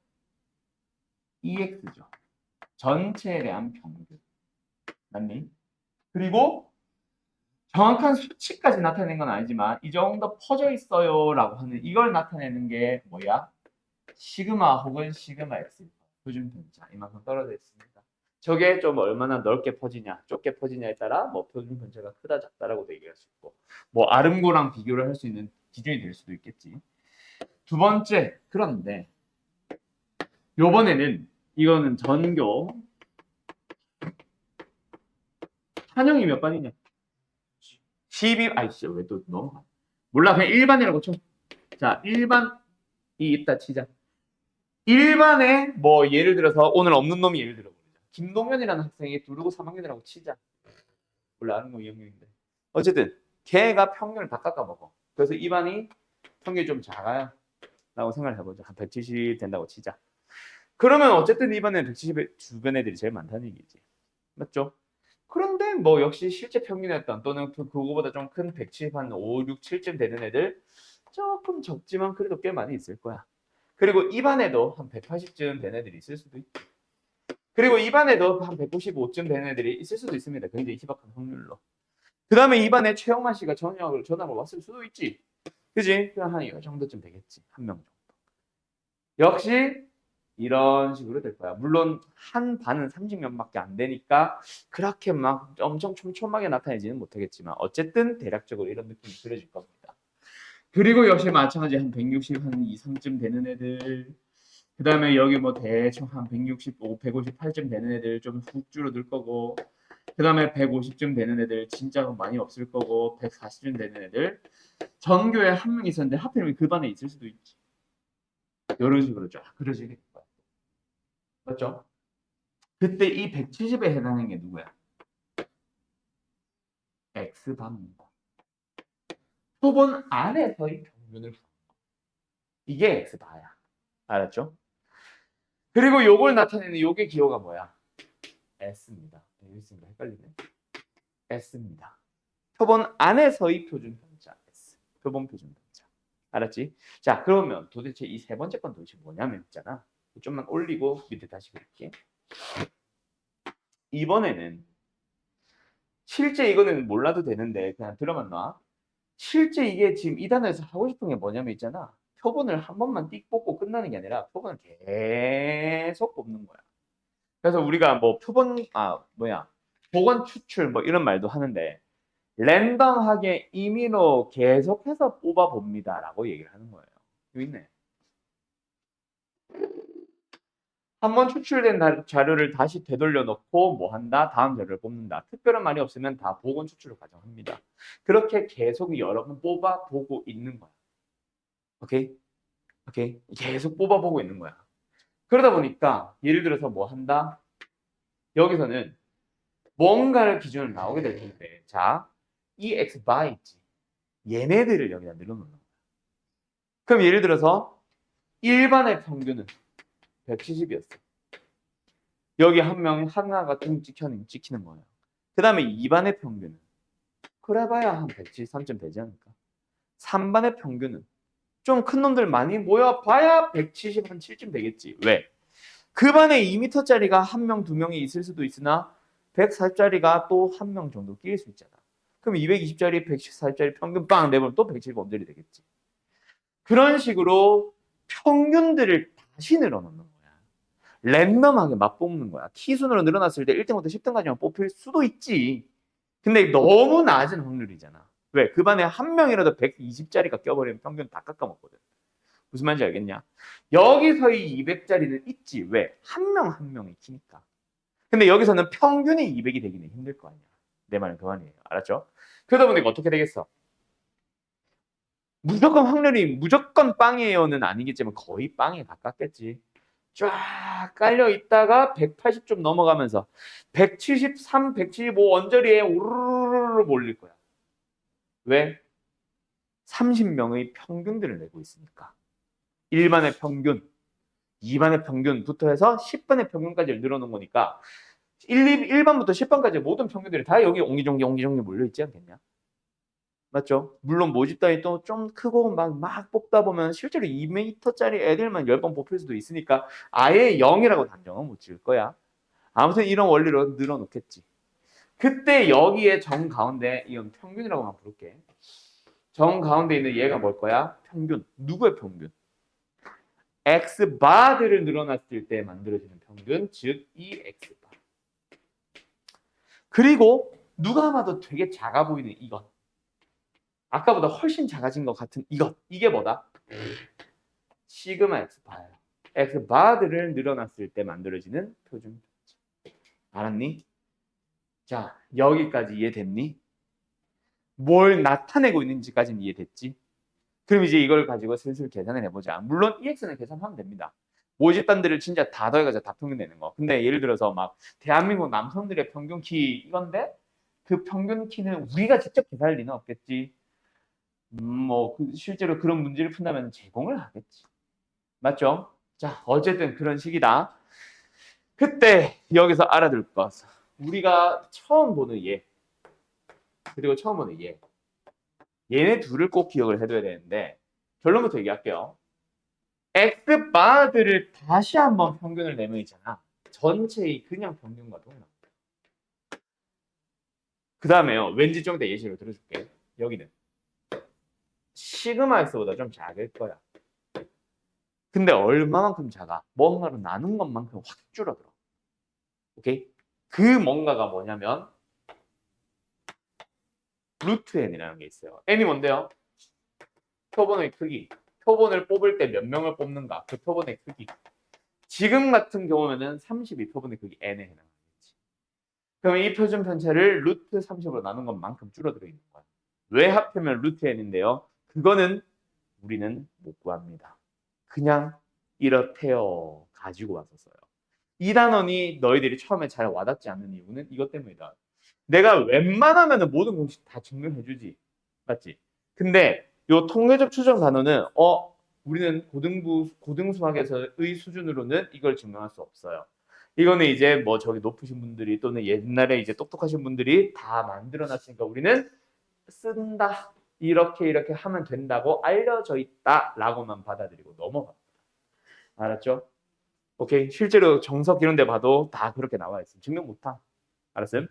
EX죠. 전체에 대한 평균. 맞니? 그리고 정확한 수치까지 나타내는 건 아니지만 이 정도 퍼져 있어요 라고 하는 이걸 나타내는 게 뭐야? 시그마 혹은 시그마 X 표준 편차 이만큼 떨어져 있습니다. 저게 좀 얼마나 넓게 퍼지냐 좁게 퍼지냐에 따라 뭐 표준 편차가 크다 작다라고도 얘기할 수 있고 뭐 아름고랑 비교를 할 수 있는 기준이 될 수도 있겠지. 두 번째, 그런데 요번에는 이거는 전교 한영이 몇 반이냐? 12, 아이씨, 왜 또 넘어가? 몰라, 그냥 일반이라고 쳐. 자, 일반이 있다 치자. 일반에 뭐 예를 들어서 오늘 없는 놈이 예를 들어 보자. 김동현이라는 학생이 두르고 3학년이라고 치자. 몰라, 아는 거 2학년인데. 어쨌든 걔가 평균을 다 깎아먹어. 그래서 이 반이 평균이 좀 작아요. 라고 생각을 해보자. 한 170 된다고 치자. 그러면 어쨌든 이 반에 170의 주변 애들이 제일 많다는 얘기지. 맞죠? 그런데 뭐 역시 실제 평균이었던 또는 그거보다 좀 큰 170, 한 5, 6, 7쯤 되는 애들 조금 적지만 그래도 꽤 많이 있을 거야. 그리고 입안에도 한 180쯤 되는 애들이 있을 수도 있고 그리고 입안에도 한 195쯤 되는 애들이 있을 수도 있습니다. 굉장히 희박한 확률로. 그 다음에 입안에 최영만 씨가 전화를 왔을 수도 있지. 그지? 그냥 한 이 정도쯤 되겠지. 한 명 정도. 역시 이런 식으로 될 거야. 물론 한 반은 30명밖에 안 되니까 그렇게 막 엄청 촘촘하게 나타내지는 못하겠지만 어쨌든 대략적으로 이런 느낌이 그려질 겁니다. 그리고 역시 마찬가지 한 160, 한 2, 3쯤 되는 애들 그 다음에 여기 뭐 대충 한 165, 158쯤 되는 애들 좀 훅 줄어들 거고 그 다음에 150쯤 되는 애들 진짜 많이 없을 거고 140쯤 되는 애들 전교에 한 명 있었는데 하필이면 그 반에 있을 수도 있지. 이런 식으로 쫙 그려지겠다. 맞죠? 그때 이 170에 해당하는 게 누구야? X반입니다. 표본 안에서의 평균을 이게 X바야. 알았죠? 그리고 요걸 나타내는 요게 기호가 뭐야? S입니다. 여기 있습니다. 헷갈리네. S입니다. 표본 안에서의 표준 편차 S. 표본 표준 편차. 알았지? 자, 그러면 도대체 이 세 번째 건 도대체 뭐냐면 있잖아. 좀만 올리고 밑에 다시 그릴게. 이번에는 실제 이거는 몰라도 되는데 그냥 들어만 놔. 실제 이게 지금 이 단어에서 하고 싶은 게 뭐냐면 있잖아. 표본을 한 번만 띡 뽑고 끝나는 게 아니라 표본을 계속 뽑는 거야. 그래서 우리가 뭐 복원 추출 뭐 이런 말도 하는데 랜덤하게 임의로 계속해서 뽑아 봅니다라고 얘기를 하는 거예요. 여기 있네. 한번 추출된 자료를 다시 되돌려 놓고 뭐 한다? 다음 자료를 뽑는다. 특별한 말이 없으면 다 복원 추출을 가정합니다. 그렇게 계속 여러 번 뽑아 보고 있는 거야. 오케이? 오케이? 계속 뽑아 보고 있는 거야. 그러다 보니까 예를 들어서 뭐 한다? 여기서는 뭔가를 기준으로 나오게 될 텐데 자, 이 x 바 있지. 얘네들을 여기다 늘어놓는 거야. 그럼 예를 들어서 일반의 평균은 170이었어. 여기 한 명이 하나가 좀 찍히는 거예요. 그 다음에 2반의 평균은 그래봐야 한 173점 되지 않을까? 3반의 평균은 좀 큰 놈들 많이 모여봐야 170, 한 7점 되겠지. 왜? 그 반에 2m짜리가 한 명, 두 명이 있을 수도 있으나 140짜리가 또 한 명 정도 끼일 수 있잖아. 그럼 220짜리, 114짜리 평균 빵 내보면 또 170 범들이 되겠지. 그런 식으로 평균들을 다시 늘어놓는 거야. 랜덤하게 맛보는 거야. 키순으로 늘어났을 때 1등부터 10등까지만 뽑힐 수도 있지. 근데 너무 낮은 확률이잖아. 왜? 그 반에 한 명이라도 120짜리가 껴버리면 평균 다 깎아먹거든. 무슨 말인지 알겠냐? 여기서 이 200짜리는 있지. 왜? 한 명 한 명이 키니까. 근데 여기서는 평균이 200이 되기는 힘들 거 아니야. 내 말은 그 말이에요. 알았죠? 그러다 보니까 어떻게 되겠어? 무조건 확률이 무조건 빵이에요는 아니겠지만 거의 빵에 가깝겠지. 쫙 깔려 있다가 180좀 넘어가면서 173, 175 언저리에 우르르르 몰릴 거야. 왜? 30명의 평균들을 내고 있으니까. 1반의 평균, 2반의 평균부터 해서 10반의 평균까지 늘어놓은 거니까 1반부터 10반까지 모든 평균들이 다 여기 옹기종기 몰려있지 않겠냐? 맞죠? 물론 모집단이 또 좀 크고 막 뽑다 보면 실제로 2m짜리 애들만 10번 뽑힐 수도 있으니까 아예 0이라고 단정은 못 지을 거야. 아무튼 이런 원리로 늘어놓겠지. 그때 여기에 정 가운데 이건 평균이라고만 부를게. 정 가운데 있는 얘가 뭘 거야? 평균. 누구의 평균? X바들을 늘어났을 때 만들어지는 평균, 즉 이 X바. 그리고 누가 봐도 되게 작아 보이는 이것. 아까보다 훨씬 작아진 것 같은 이것. 이게 뭐다? 시그마 X바예요. X바들을 늘어났을 때 만들어지는 표준 편차. 알았니? 자, 여기까지 이해됐니? 뭘 나타내고 있는지까지는 이해됐지? 그럼 이제 이걸 가지고 슬슬 계산을 해보자. 물론 EX는 계산하면 됩니다. 모집단들을 진짜 다 더해가지고 다 평균 내는 거. 근데 예를 들어서 막 대한민국 남성들의 평균 키 이건데 그 평균 키는 우리가 직접 계산할 리는 없겠지. 실제로 그런 문제를 푼다면 제공을 하겠지. 맞죠? 자, 어쨌든 그런 식이다. 그때 여기서 알아둘 것. 우리가 처음 보는 얘, 그리고 처음 보는 얘. 얘네 둘을 꼭 기억을 해둬야 되는데 결론부터 얘기할게요. X바들을 다시 한번 평균을 내면 있잖아. 전체의 그냥 평균과 동일합니다. 그 다음에요. 왠지 좀 더 예시를 들어줄게. 여기는 시그마 X보다 좀 작을 거야. 근데 얼마만큼 작아? 뭔가로 나눈 것만큼 확 줄어들어. 오케이? 그 뭔가가 뭐냐면 루트 n이라는 게 있어요. n이 뭔데요? 표본의 크기. 표본을 뽑을 때 몇 명을 뽑는가? 그 표본의 크기. 지금 같은 경우에는 32표본의 크기 n에 해당하겠지. 그럼 이 표준 편차를 루트 30으로 나눈 것만큼 줄어들어 있는 거야. 왜 하필이면 루트 n인데요? 그거는 우리는 못 구합니다. 그냥 이렇대요 가지고 왔었어요. 이 단원이 너희들이 처음에 잘 와닿지 않는 이유는 이것 때문이다. 내가 웬만하면 모든 공식 다 증명해주지. 맞지? 근데 요 통계적 추정 단원은 우리는 고등수학에서의 수준으로는 이걸 증명할 수 없어요. 이거는 이제 뭐 저기 높으신 분들이 또는 옛날에 이제 똑똑하신 분들이 다 만들어놨으니까 우리는 쓴다. 이렇게 하면 된다고 알려져 있다라고만 받아들이고 넘어갑니다. 알았죠? 오케이. 실제로 정석 이런 데 봐도 다 그렇게 나와 있어. 증명 못함. 알았어요?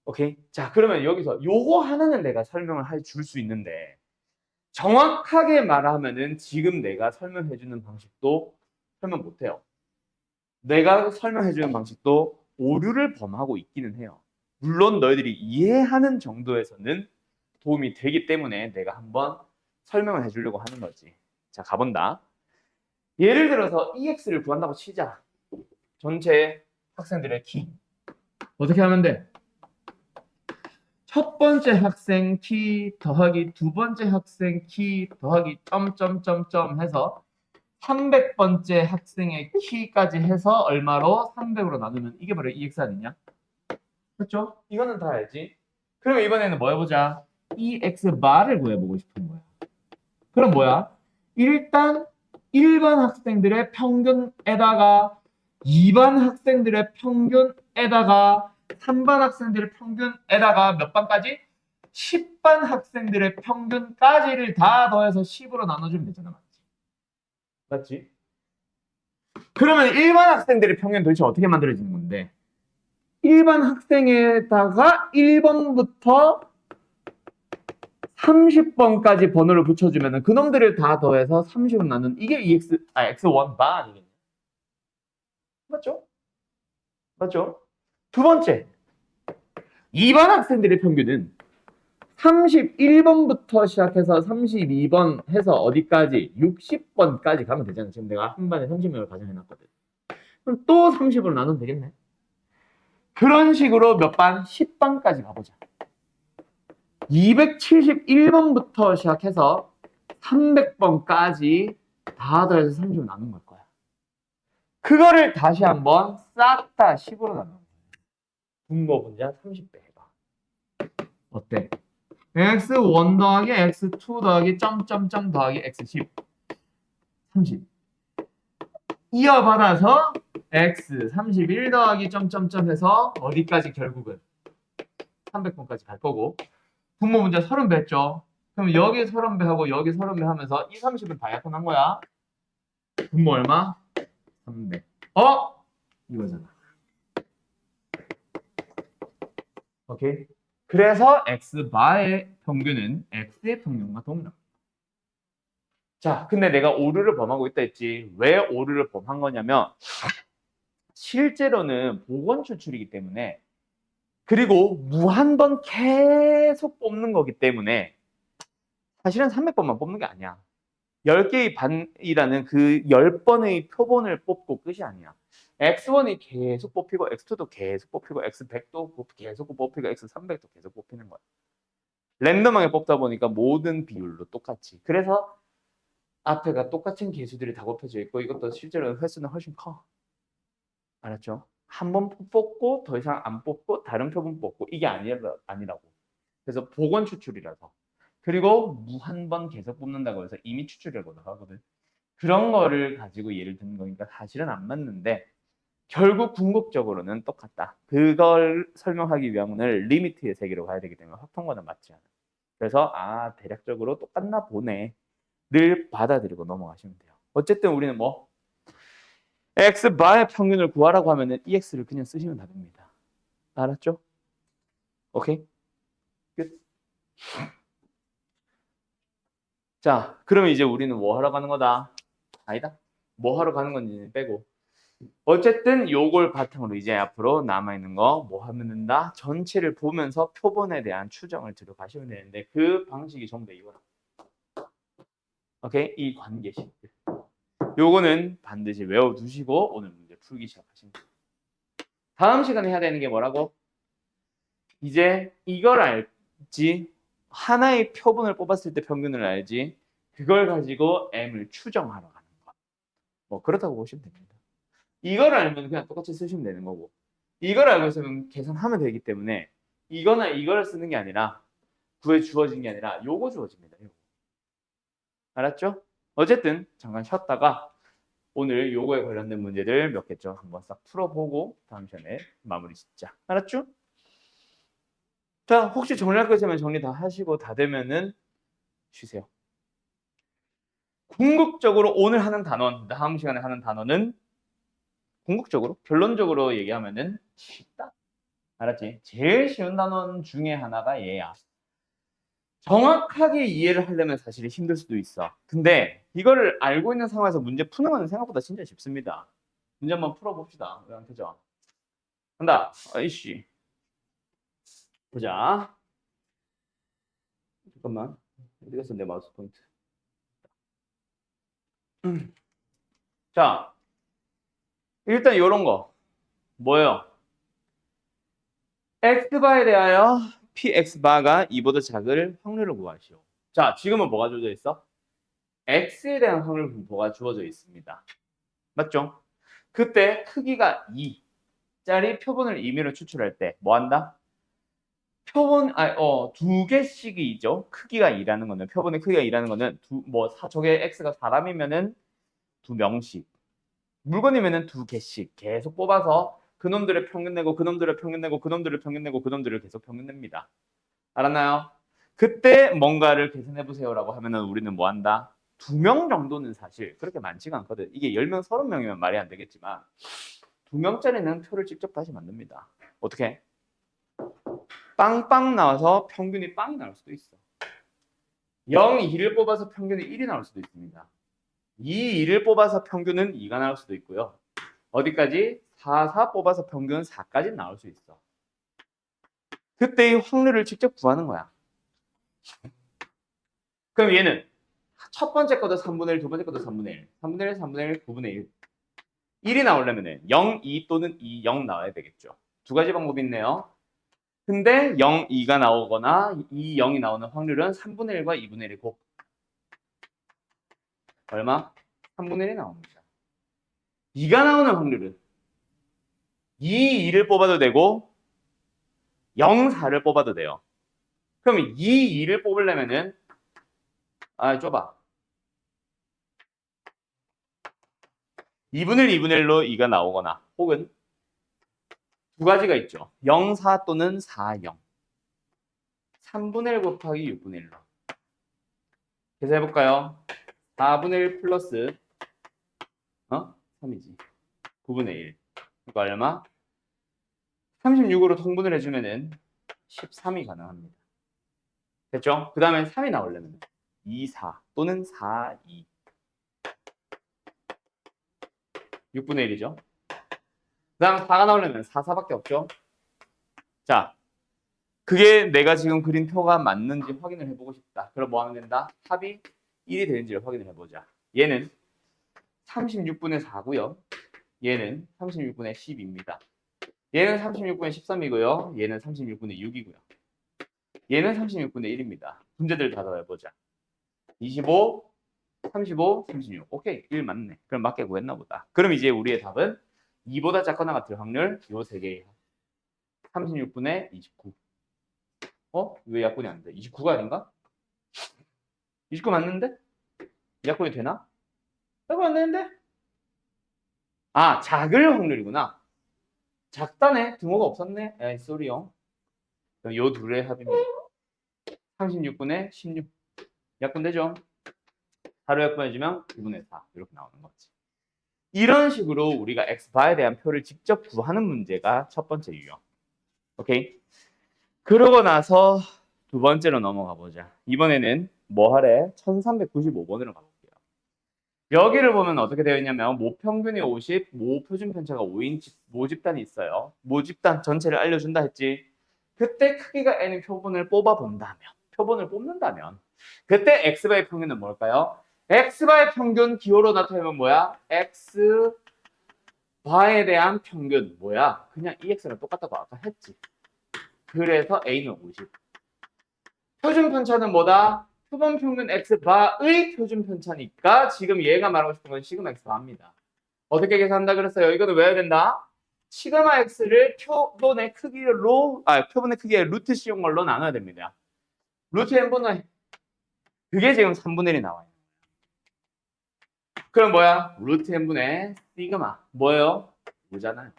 오케이. 자, 그러면 여기서 요거 하나는 내가 설명을 줄 수 있는데 정확하게 말하면은 지금 내가 설명해 주는 방식도 설명 못 해요. 내가 설명해 주는 방식도 오류를 범하고 있기는 해요. 물론 너희들이 이해하는 정도에서는 도움이 되기 때문에 내가 한번 설명을 해 주려고 하는 거지. 자, 가본다. 예를 들어서 EX를 구한다고 치자. 전체 학생들의 키. 어떻게 하면 돼? 첫 번째 학생 키 더하기 두 번째 학생 키 더하기 점점점점 해서 300번째 학생의 키까지 해서 얼마로 300으로 나누면 이게 바로 EX 아니냐? 그렇죠? 이거는 다 알지? 그럼 이번에는 뭐 해보자. EX 바를 구해보고 싶은 거야. 그럼 뭐야? 일단 1반 학생들의 평균에다가 2반 학생들의 평균에다가 3반 학생들의 평균에다가 몇 반까지? 10반 학생들의 평균까지를 다 더해서 10으로 나눠주면 되잖아. 맞지? 맞지? 그러면 1반 학생들의 평균 도대체 어떻게 만들어지는 건데? 1반 학생에다가 1번부터 30번까지 번호를 붙여주면 그놈들을 다 더해서 30을 나눈 이게 X1바 아니겠냐? 맞죠? 맞죠? 두 번째, 2반 학생들의 평균은 31번부터 시작해서 32번 해서 어디까지? 60번까지 가면 되잖아. 지금 내가 한 반에 30명을 가정해놨거든. 그럼 또 30으로 나누면 되겠네. 그런 식으로 몇 반? 10반까지 가보자. 271번부터 시작해서 300번까지 다 더해서 30으로 나눈 걸 거야. 그거를 다시 한번 싹 다 10으로 나눈 거야. 분모 분자 30배 해봐. 어때? x1 더하기 x2 더하기 점점점 더하기 x10 30 이어받아서 x 31 더하기 점점점 해서 어디까지 결국은 300번까지 갈 거고 분모 문제 30배 했죠. 그럼 여기 30배 하고 여기 30배 하면서 이 30은 다 약분한 거야. 분모 얼마? 300. 이거잖아. 오케이. 그래서 x바의 평균은 x의 평균과 동일합니다. 자, 근데 내가 오류를 범하고 있다 했지. 왜 오류를 범한 거냐면 실제로는 복원 추출이기 때문에 그리고 무한번 계속 뽑는 거기 때문에 사실은 300번만 뽑는 게 아니야. 10개의 반이라는 그 10번의 표본을 뽑고 끝이 아니야. x1이 계속 뽑히고 x2도 계속 뽑히고 x100도 계속 뽑히고 x300도 계속 뽑히는 거야. 랜덤하게 뽑다 보니까 모든 비율로 똑같이. 그래서 앞에가 똑같은 개수들이 다 곱해져 있고 이것도 실제로 횟수는 훨씬 커. 알았죠? 한 번 뽑고 더 이상 안 뽑고 다른 표본 뽑고 이게 아니라고. 그래서 복원 추출이라서. 그리고 무한번 계속 뽑는다고 해서 이미 추출이라고 하거든. 그런 거를 가지고 예를 드는 거니까 사실은 안 맞는데 결국 궁극적으로는 똑같다. 그걸 설명하기 위함은 리미트의 세계로 가야 되기 때문에 확통과는 맞지 않아. 그래서 대략적으로 똑같나 보네. 를 받아들이고 넘어가시면 돼요. 어쨌든 우리는 뭐 x바의 평균을 구하라고 하면은 ex를 그냥 쓰시면 다 됩니다. 알았죠? 오케이? 끝. 자, 그러면 이제 우리는 뭐 하러 가는 거다? 아니다. 뭐 하러 가는 건지 빼고. 어쨌든 요걸 바탕으로 이제 앞으로 남아있는 거 뭐 하면 된다? 전체를 보면서 표본에 대한 추정을 들어가시면 되는데 그 방식이 전부 다 이거다. 오케이? 이 관계식들. 요거는 반드시 외워두시고 오늘 문제 풀기 시작하시면 돼요. 다음 시간에 해야 되는 게 뭐라고? 이제 이걸 알지 하나의 표본을 뽑았을 때 평균을 알지 그걸 가지고 m을 추정하러 가는 거. 뭐 그렇다고 보시면 됩니다. 이걸 알면 그냥 똑같이 쓰시면 되는 거고 이걸 알고 있으면 계산하면 되기 때문에 이거나 이걸 쓰는 게 아니라 구해 주어진 게 아니라 요거 주어집니다. 요거. 알았죠? 어쨌든 잠깐 쉬었다가 오늘 요거에 관련된 문제들 몇 개죠 한번 싹 풀어보고 다음 시간에 마무리 짓자. 알았죠? 자, 혹시 정리할 거 있으면 정리 다 하시고 다 되면은 쉬세요. 궁극적으로 오늘 하는 단원, 다음 시간에 하는 단원은 궁극적으로, 결론적으로 얘기하면은 쉽다. 알았지? 제일 쉬운 단원 중에 하나가 얘야. 정확하게 이해를 하려면 사실 힘들 수도 있어. 근데 이거를 알고 있는 상황에서 문제 푸는 건 생각보다 진짜 쉽습니다. 문제 한번 풀어봅시다. 우리 한번 보자. 간다. 아이씨. 보자. 잠깐만. 어디 갔어 내 마우스 포인트. 자, 일단 이런 거. 뭐예요? x바에 대하여 px바가 2보다 작을 확률을 구하시오. 자, 지금은 뭐가 주어져 있어? x에 대한 확률 분포가 주어져 있습니다. 맞죠? 그때 크기가 2짜리 표본을 임의로 추출할 때 뭐 한다? 두 개씩이죠. 크기가 2라는 거는 표본의 크기가 2라는 거는 저게 x가 사람이면은 2명씩 물건이면은 2개씩 계속 뽑아서 그놈들의 평균 내고 그놈들의 평균 내고 그놈들의 평균 내고 그놈들을 계속 평균 냅니다. 알았나요? 그때 뭔가를 계산해 보세요라고 하면은 우리는 뭐 한다? 2명 정도는 사실 그렇게 많지가 않거든. 이게 10명, 30명이면 말이 안 되겠지만 2명짜리는 표를 직접 다시 만듭니다. 어떻게? 빵빵 나와서 평균이 빵이 나올 수도 있어. 0, 2를 뽑아서 평균이 1이 나올 수도 있습니다. 2, 2를 뽑아서 평균은 2가 나올 수도 있고요. 어디까지? 4, 4 뽑아서 평균 4까지 나올 수 있어. 그때 이 확률을 직접 구하는 거야. 그럼 얘는 첫 번째 것도 3분의 1, 두 번째 것도 3분의 1, 3분의 1, 3분의 1, 9분의 1. 1이 나오려면은 0, 2 또는 2, 0 나와야 되겠죠. 두 가지 방법이 있네요. 근데 0, 2가 나오거나 2, 0이 나오는 확률은 3분의 1과 2분의 1이 곱. 얼마? 3분의 1이 나옵니다. 2가 나오는 확률은 2, 2를 뽑아도 되고 0, 4를 뽑아도 돼요. 그럼 2, 2를 뽑으려면은 좁아. 2분의 1, 2분의 1로 2가 나오거나 혹은 두 가지가 있죠. 0, 4 또는 4, 0. 3분의 1 곱하기 6분의 1로. 그래서 해볼까요? 4분의 1 플러스 3이지. 9분의 1. 이거 얼마? 36으로 통분을 해주면은 13이 가능합니다. 됐죠? 그 다음에 3이 나오려면 2, 4 또는 4, 2. 6분의 1이죠. 그 다음 4가 나오려면 4, 4밖에 없죠. 자, 그게 내가 지금 그린 표가 맞는지 확인을 해보고 싶다. 그럼 뭐 하면 된다? 합이 1이 되는지를 확인을 해보자. 얘는 36분의 4고요. 얘는 36분의 10입니다. 얘는 36분의 13이고요. 얘는 36분의 6이고요. 얘는 36분의 1입니다. 문제들 다 더해보자. 25, 35, 36. 오케이, 1 맞네. 그럼 맞게 구했나 보다. 그럼 이제 우리의 답은 2보다 작거나 같을 확률 요 세 개예요. 36분의 29. 왜 약분이 안 돼? 29가 아닌가? 29 맞는데? 약분이 되나? 약분 안 되는데? 작을 확률이구나. 작다네. 등호가 없었네. 에이, 쏘리요. 그럼 요 둘의 합입니다. 36분의 16. 약분되죠? 하루 약분해주면 2분의 4. 이렇게 나오는 거지. 이런 식으로 우리가 x바에 대한 표를 직접 구하는 문제가 첫 번째 유형. 오케이? 그러고 나서 두 번째로 넘어가 보자. 이번에는 뭐 하래? 1395번으로 가볼게요. 여기를 보면 어떻게 되어 있냐면 모평균이 50, 모표준 편차가 5인 모집단이 있어요. 모집단 전체를 알려준다 했지. 그때 크기가 n인 표본을 표본을 뽑는다면 그때 x바의 평균은 뭘까요? x바의 평균 기호로 나타내면 뭐야? x바에 대한 평균 뭐야? 그냥 ex랑 똑같다고 아까 했지. 그래서 a는 50. 표준 편차는 뭐다? 표본 평균 x바의 표준 편차니까 지금 얘가 말하고 싶은 건 시그마 x바입니다. 어떻게 계산한다 그랬어요? 이거는 외워야 된다. 시그마 x를 표본의 크기의 루트 씌운 걸로 나눠야 됩니다. 루트 n분의 그게 지금 3분의 1이 나와요. 그럼 뭐야? 루트 n분의 시그마 뭐예요? 뭐잖아요.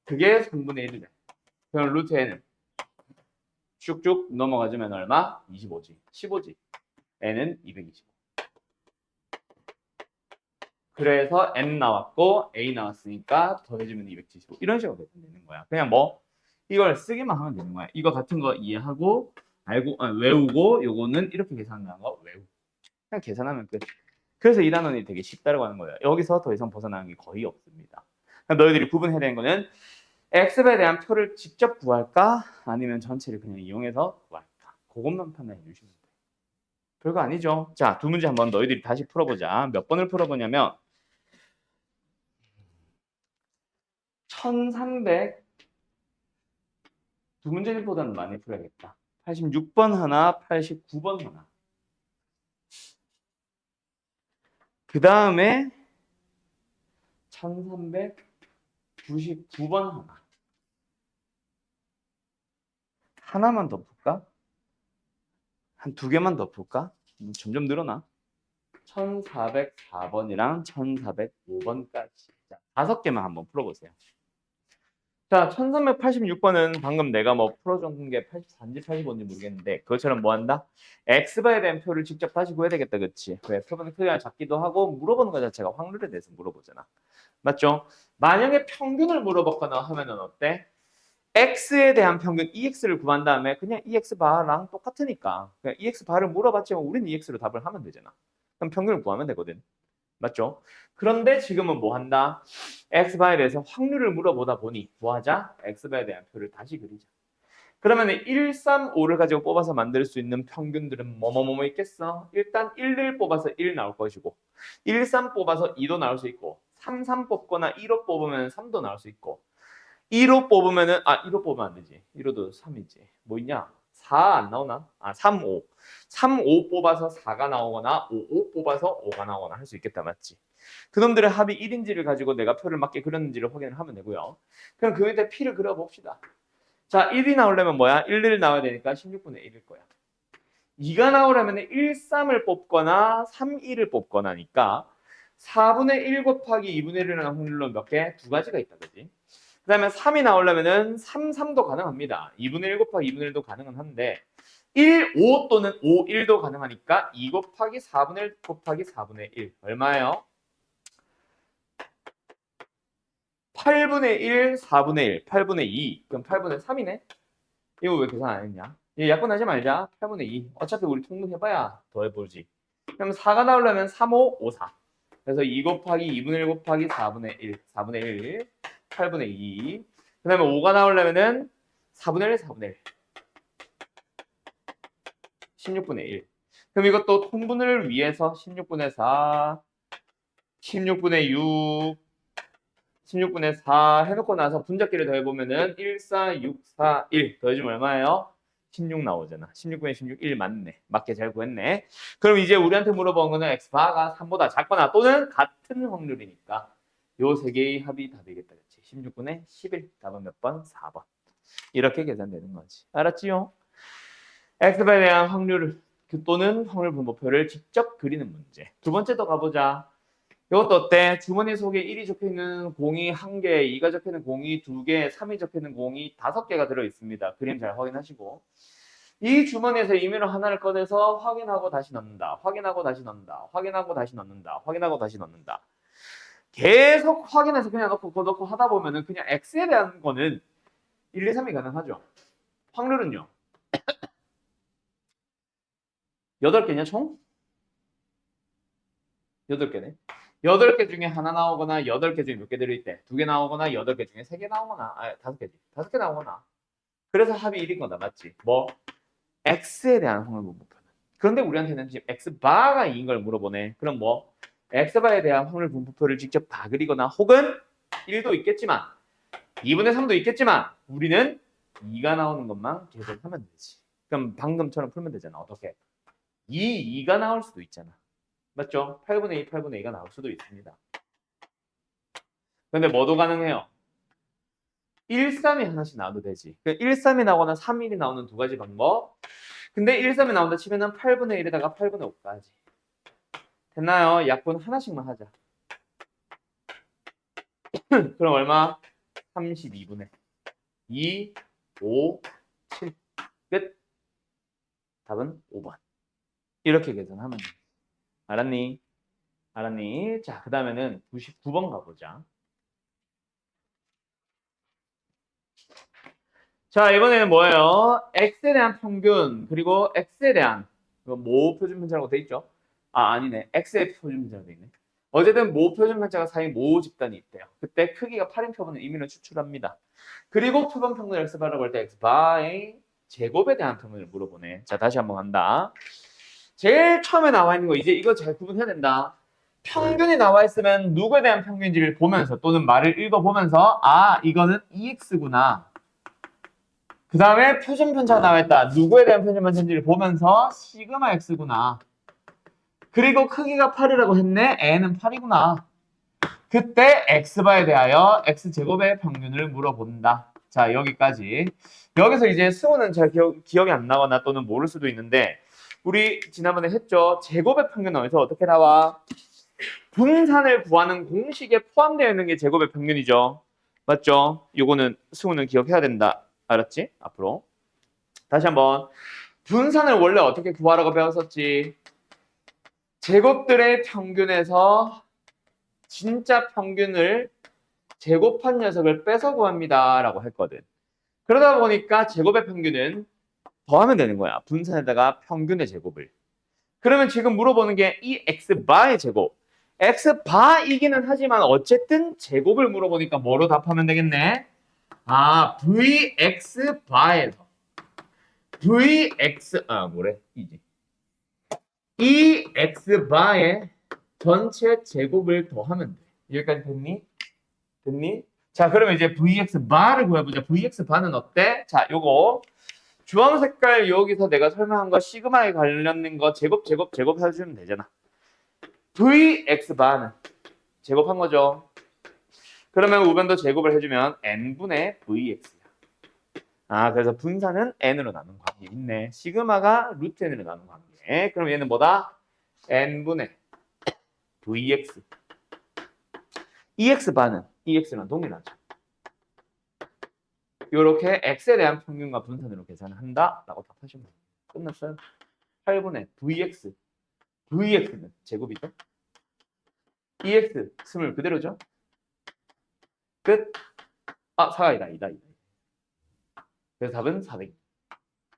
그게 3분의 1이래. 그럼 루트 n은 쭉쭉 넘어가주면 얼마? 25지. 15지. n은 225. 그래서 n 나왔고 a 나왔으니까 더해주면 275. 이런 식으로 되는 거야. 그냥 뭐 이걸 쓰기만 하면 되는 거야. 이거 같은 거 이해하고 외우고 요거는 이렇게 계산하는 거 외우고 그냥 계산하면 끝. 그래서 이 단원이 되게 쉽다고 하는 거예요. 여기서 더 이상 벗어나는 게 거의 없습니다. 너희들이 구분해야 되는 거는 x에 대한 표를 직접 구할까? 아니면 전체를 그냥 이용해서 구할까? 그것만 판단해 주시면 돼요. 별거 아니죠. 자, 두 문제 한번 너희들이 다시 풀어보자. 몇 번을 풀어보냐면 1300 두 문제보다는 많이 풀어야겠다. 86번 하나, 89번 하나. 그 다음에 1399번 하나. 하나만 더 풀까? 한 두 개만 더 풀까? 점점 늘어나. 1404번이랑 1405번까지. 자, 5개만 한번 풀어보세요. 자, 1386번은 방금 내가 뭐 풀어준 게 84인지 85인지 모르겠는데 그것처럼 뭐 한다? x바에 대한 표를 직접 다시 구해야 되겠다, 그치? 왜? 표본의 크기가 작기도 하고 물어보는 것 자체가 확률에 대해서 물어보잖아. 맞죠? 만약에 평균을 물어봤거나 하면은 어때? x에 대한 평균 ex를 구한 다음에 그냥 ex바랑 똑같으니까 그냥 ex바를 물어봤지만 우리는 ex로 답을 하면 되잖아. 그럼 평균을 구하면 되거든. 맞죠? 그런데 지금은 뭐 한다? x바에 대해서 확률을 물어보다 보니 뭐 하자? x바에 대한 표를 다시 그리자. 그러면 1, 3, 5를 가지고 뽑아서 만들 수 있는 평균들은 뭐뭐뭐 있겠어? 일단 1을 뽑아서 1 나올 것이고 1, 3 뽑아서 2도 나올 수 있고 3, 3 뽑거나 1호 뽑으면 3도 나올 수 있고 1호 뽑으면은 1호 뽑으면 안 되지. 1호도 3이지. 뭐 있냐? 4 안 나오나? 3, 5. 3, 5 뽑아서 4가 나오거나 5, 5 뽑아서 5가 나오거나 할 수 있겠다. 맞지? 그놈들의 합이 1인지를 가지고 내가 표를 맞게 그렸는지를 확인을 하면 되고요. 그럼 그 밑에 P를 그려봅시다. 자, 1이 나오려면 뭐야? 1, 1 나와야 되니까 16분의 1일 거야. 2가 나오려면 1, 3을 뽑거나 3, 2를 뽑거나니까 4분의 1 곱하기 2분의 1이라는 확률로 몇 개? 두 가지가 있다. 그지? 그 다음에 3이 나오려면은 3, 3도 가능합니다. 2분의 1 곱하기 2분의 1도 가능은 한데 1, 5 또는 5, 1도 가능하니까 2 곱하기 4분의 1 곱하기 4분의 1 얼마예요? 8분의 1, 4분의 1, 8분의 2 그럼 8분의 3이네? 이거 왜 계산 안 했냐? 얘 약분하지 말자. 8분의 2 어차피 우리 통분해봐야 더해보지. 그럼 4가 나오려면 3, 5, 5, 4 그래서 2 곱하기 2분의 1 곱하기 4분의 1 4분의 1 8분의 2 그 다음에 5가 나오려면은 4분의 1 4분의 1 16분의 1 그럼 이것도 통분을 위해서 16분의 4 16분의 6 16분의 4 해놓고 나서 분자끼를 더해보면은 1, 4, 6, 4, 1 더해주면 얼마예요? 16 나오잖아. 16분의 16, 1 맞네. 맞게 잘 구했네. 그럼 이제 우리한테 물어본 거는 x바가 3보다 작거나 또는 같은 확률이니까 요 세 개의 합이 다 되겠다. 그치? 16분의 11 답은 몇 번? 4번. 이렇게 계산되는 거지. 알았지요? x바에 대한 확률 또는 확률 분모표를 직접 그리는 문제. 두 번째 또 가보자. 이것도 어때? 주머니 속에 1이 적혀있는 공이 1개, 2가 적혀있는 공이 2개, 3이 적혀있는 공이 5개가 들어있습니다. 그림 잘 확인하시고. 이 주머니에서 임의로 하나를 꺼내서 확인하고 다시 넣는다. 확인하고 다시 넣는다. 확인하고 다시 넣는다. 확인하고 다시 넣는다. 계속 확인해서 그냥 넣고 그거 넣고 하다 보면은 그냥 x에 대한 거는 1, 2, 3이 가능하죠. 확률은요. 8개냐 총? 8개네. 8개 중에 하나 나오거나 8개 중에 몇 개 들어있대? 2개 나오거나 8개 중에 3개 나오거나 5개지. 5개 나오거나. 그래서 합이 1인 거다. 맞지? 뭐? x에 대한 확률 분모표는. 그런데 우리한테는 지금 x바가 2인 걸 물어보네. 그럼 뭐? x바에 대한 확률 분모표를 직접 다 그리거나 혹은 1도 있겠지만 2분의 3도 있겠지만 우리는 2가 나오는 것만 계산하면 되지. 그럼 방금처럼 풀면 되잖아. 어떻게? 2가 나올 수도 있잖아. 맞죠? 8분의 2, 8분의 2가 나올 수도 있습니다. 근데 뭐도 가능해요? 1, 3이 하나씩 나와도 되지. 1, 3이 나오거나 3, 1이 나오는 두 가지 방법. 근데 1, 3이 나온다 치면은 8분의 1에다가 8분의 5까지. 됐나요? 약분 하나씩만 하자. 그럼 얼마? 32분의 2, 5, 7. 끝. 답은 5번. 이렇게 계산하면 돼. 알았니? 알았니? 자, 그 다음에는 99번 가보자. 자, 이번에는 뭐예요? x에 대한 평균, 그리고 x에 대한 모 표준 편차라고 돼 있죠? 아니네. x의 표준 편차가 돼 있네. 어쨌든 모 표준 편차가 사인 모 집단이 있대요. 그때 크기가 8인 표본의 의미를 추출합니다. 그리고 표본 평균을 x바라고 할 때 x바의 제곱에 대한 평균을 물어보네. 자, 다시 한번 간다. 제일 처음에 나와 있는 거 이제 이거 잘 구분해야 된다. 평균이 나와 있으면 누구에 대한 평균인지를 보면서 또는 말을 읽어보면서 이거는 EX구나. 그 다음에 표준 편차가 나와 있다. 누구에 대한 표준 편차인지를 보면서 시그마 x구나. 그리고 크기가 8이라고 했네. n은 8이구나. 그때 x바에 대하여 x제곱의 평균을 물어본다. 자, 여기까지. 여기서 이제 승우는 잘 기억이 안 나거나 또는 모를 수도 있는데 우리 지난번에 했죠. 제곱의 평균 어디서 어떻게 나와? 분산을 구하는 공식에 포함되어 있는 게 제곱의 평균이죠. 맞죠? 요거는 승우는 기억해야 된다. 알았지? 앞으로. 다시 한번. 분산을 원래 어떻게 구하라고 배웠었지? 제곱들의 평균에서 진짜 평균을 제곱한 녀석을 빼서 구합니다. 라고 했거든. 그러다 보니까 제곱의 평균은 더하면 되는 거야. 분산에다가 평균의 제곱을. 그러면 지금 물어보는 게 이 x바의 제곱. x바이기는 하지만 어쨌든 제곱을 물어보니까 뭐로 답하면 되겠네? vx 바에서 vx 뭐래? 이지. 이 x 바의 전체 제곱을 더하면 돼. 여기까지 됐니? 됐니? 자, 그러면 이제 vx 바를 구해보자. vx 바는 어때? 자, 요거 주황 색깔 여기서 내가 설명한 거 시그마에 관련된 거 제곱 해주면 되잖아. vx 바는 제곱한 거죠. 그러면 우변도 제곱을 해주면 n분의 vx야. 아, 그래서 분산은 n으로 나눈 관계 있네. 시그마가 루트 n으로 나눈 관계. 그럼 얘는 뭐다? n분의 vx. ex 바는 ex랑 동일하죠. 이렇게 x에 대한 평균과 분산으로 계산한다라고 답하시면 됩니다. 끝났어요. 8분의 vx. vx는 제곱이죠. ex 스물 그대로죠. 끝. 아, 4가 이다. 그래서 답은 400.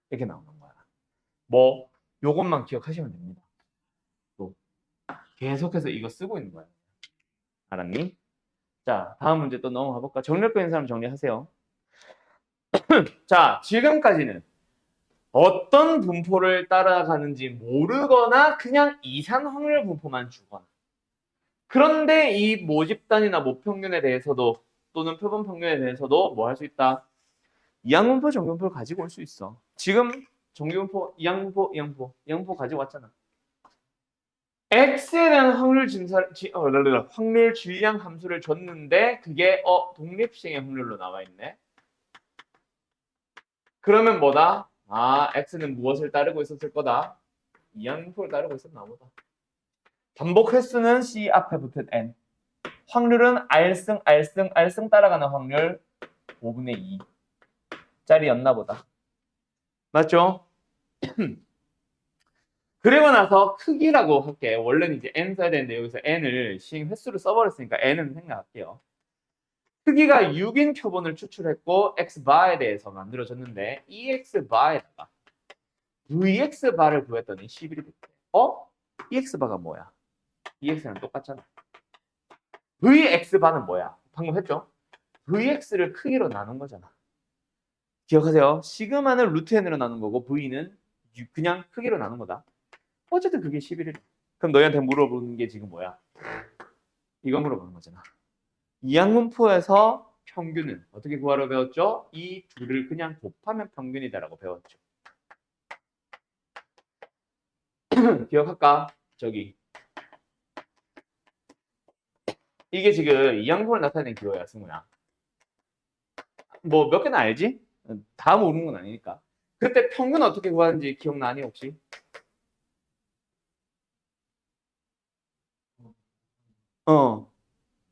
이렇게 나오는 거야. 뭐 요것만 기억하시면 됩니다. 또 계속해서 이거 쓰고 있는 거야. 알았니? 자, 다음 문제 또 넘어가 볼까? 정리할 거 있는 사람 정리하세요. 자, 지금까지는 어떤 분포를 따라가는지 모르거나 그냥 이산 확률 분포만 주거나. 그런데 이 모집단이나 모평균에 대해서도 또는 표본 평균에 대해서도 뭐 할 수 있다? 이항분포, 정분포를 가지고 올 수 있어. 지금 정규분포, 이항분포 가지고 왔잖아. x에 대한 확률 질량 함수를 줬는데 그게 독립식의 확률로 나와 있네. 그러면 뭐다? 아, x는 무엇을 따르고 있었을 거다? 이항분포를 따르고 있었나 보다. 반복 횟수는 c 앞에 붙은 n. 확률은 r승 따라가는 확률 5분의 2짜리였나 보다. 맞죠? 그리고 나서 크기라고 할게. 원래는 이제 n 써야 되는데 여기서 n을 시행 횟수로 써버렸으니까 n은 생각할게요. 크기가 6인 표본을 추출했고 x바에 대해서 만들어졌는데 이 x바에다가 vx바를 구했더니 11이 됐대. 이 x바가 뭐야? 이 x랑 똑같잖아. vx바는 뭐야? 방금 했죠? vx를 크기로 나눈 거잖아. 기억하세요. 시그마는 루트 n으로 나눈 거고 v는 그냥 크기로 나눈 거다. 어쨌든 그게 11이래. 그럼 너희한테 물어보는 게 지금 뭐야? 이거 물어보는 거잖아. 이항분포에서 평균은 어떻게 구하러 배웠죠? 이 둘을 그냥 곱하면 평균이다라고 배웠죠. 기억할까? 저기 이게 지금 이항분포를 나타내는 기호야, 승우야. 뭐 몇 개는 알지? 다 모르는 건 아니니까. 그때 평균 어떻게 구하는지 기억나니 혹시?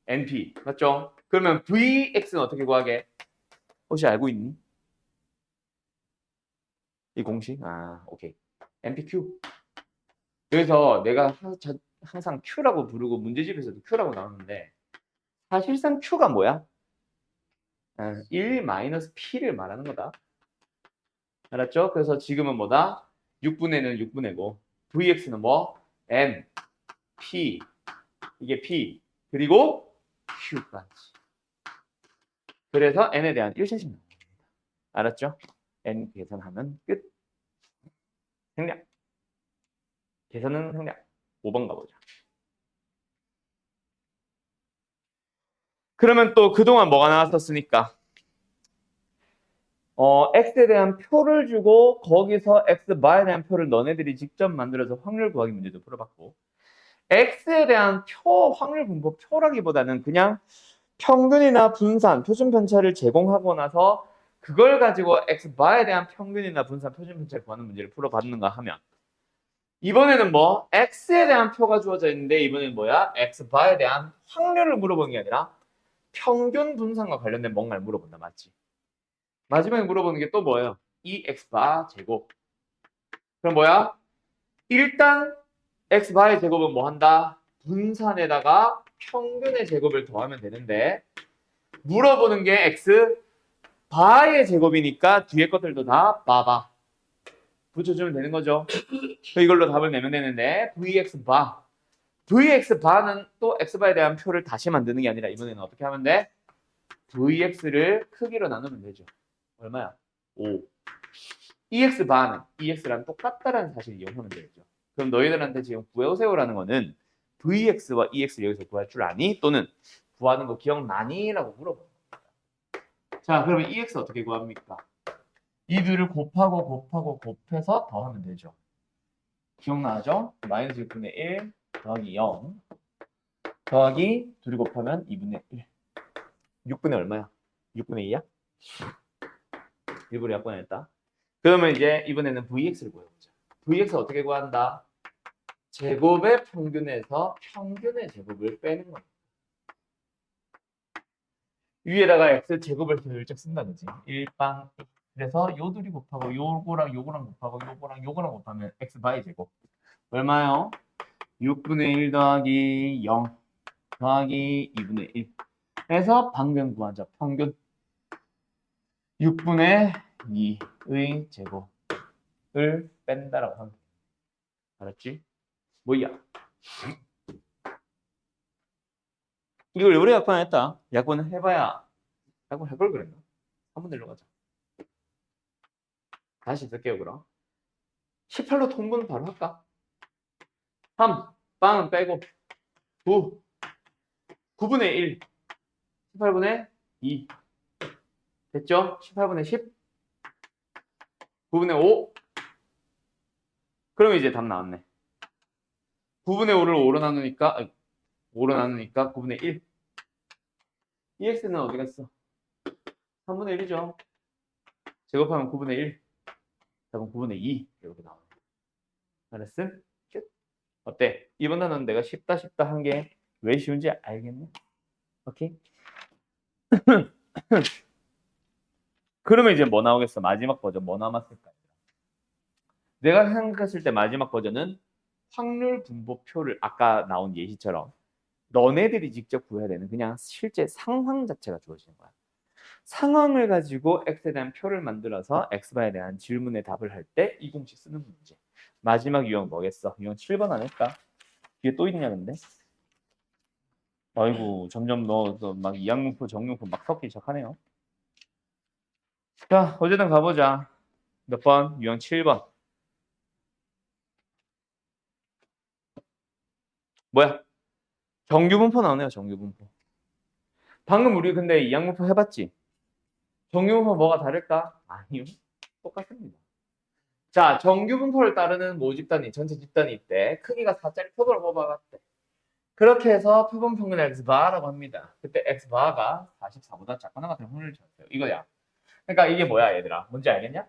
NP 맞죠? 그러면 VX는 어떻게 구하게? 혹시 알고 있니? 이 공식? 아, 오케이. NPQ. 그래서 내가 항상 Q라고 부르고 문제집에서도 Q라고 나오는데 사실상 Q가 뭐야? 1-P를 말하는 거다. 알았죠? 그래서 지금은 뭐다? 6분의 는 6분의고 VX는 뭐? N, P, 이게 P, 그리고 Q까지. 그래서 N에 대한 1차식 나옵니다. 알았죠? N 계산하면 끝. 생략. 계산은 생략. 5번 가보자. 그러면 또 그동안 뭐가 나왔었으니까 x에 대한 표를 주고 거기서 x바에 대한 표를 너네들이 직접 만들어서 확률 구하기 문제도 풀어봤고 x에 대한 확률 분포 표라기보다는 그냥 평균이나 분산, 표준 편차를 제공하고 나서 그걸 가지고 x바에 대한 평균이나 분산, 표준 편차를 구하는 문제를 풀어봤는가 하면 이번에는 뭐 x에 대한 표가 주어져 있는데 이번에는 뭐야? x바에 대한 확률을 물어보는 게 아니라 평균 분산과 관련된 뭔가를 물어본다. 맞지? 마지막에 물어보는 게 또 뭐예요? 2x바 제곱. 그럼 뭐야? 일단 x바의 제곱은 뭐 한다? 분산에다가 평균의 제곱을 더하면 되는데 물어보는 게 x바의 제곱이니까 뒤에 것들도 다 바바 붙여주면 되는 거죠. 이걸로 답을 내면 되는데 vx바 vx바는 또 x바에 대한 표를 다시 만드는 게 아니라 이번에는 어떻게 하면 돼? vx를 크기로 나누면 되죠. 얼마야? 5. EX 반은 EX랑 똑같다라는 사실을 이용하면 되겠죠. 그럼 너희들한테 지금 구해오세요라는 거는 VX와 EX를 여기서 구할 줄 아니? 또는 구하는 거 기억나니? 라고 물어보는 겁니다. 자, 그러면 EX 어떻게 구합니까? 이 둘을 곱하고 곱해서 더하면 되죠. 기억나죠? 마이너스 6분의 1 더하기 0 더하기 둘이 곱하면 2분의 1. 6분의 얼마야? 6분의 2야? 1분의 약분했다. 그러면 이제 이번에는 VX를 구해보자. VX 어떻게 구한다? 제곱의 평균에서 평균의 제곱을 빼는 겁니다. 위에다가 x 제곱을 슬쩍 쓴다는 거지. 1빵. 그래서 요 둘이 곱하고 요거랑 요거랑 곱하고 요거랑 요거랑 곱하면 x 바이 제곱. 얼마요? 6분의 1 더하기 0 더하기 2분의 1. 해서 방변 구하자. 평균 6분의 2의 제곱을 뺀다라고 하면 돼. 알았지? 뭐야? 이걸 왜 약분했다? 약분을 해봐야 약분 해볼 그랬나? 한번 내려가자. 다시 쓸게요 그럼. 18로 통분 바로 할까? 3, 빵은 빼고 9, 9분의 1, 18분의 2 됐죠? 18분의 10, 9분의 5 그럼 이제 답 나왔네. 9분의 5를 5로 나누니까 5로 나누니까 9분의 1 EX는 어디 갔어? 3분의 1이죠. 제곱하면 9분의 1 답은 9분의 2 이렇게 나오네. 알았어? 끝. 어때? 이번 단어는 내가 쉽다 한 게 왜 쉬운지 알겠네? 오케이? 그러면 이제 뭐 나오겠어? 마지막 버전 뭐 남았을까? 내가 생각했을 때 마지막 버전은 확률 분포표를 아까 나온 예시처럼 너네들이 직접 구해야 되는 그냥 실제 상황 자체가 주어지는 거야. 상황을 가지고 x에 대한 표를 만들어서 x바에 대한 질문에 답을 할 때 이 공식 쓰는 문제. 마지막 유형 뭐겠어? 유형 7번 안 할까? 뒤에 또 있냐 근데? 아이고 점점 너막 이항문포 정문포 막 섞이기 시작하네요. 자 어쨌든 가보자. 몇 번? 유형 7번. 뭐야? 정규분포 나오네요. 정규분포. 방금 우리 근데 이항문포 해봤지? 정규분포 뭐가 다를까? 아니요. 똑같습니다. 자, 정규분포를 따르는 모집단위, 전체 집단위 때 크기가 4짜리 표본을 뽑아갔대. 그렇게 해서 표본 평균 X바라고 합니다. 그때 X바가 44보다 작거나 같은 확률을 줬어요. 이거야. 그러니까 이게 뭐야 얘들아? 뭔지 알겠냐?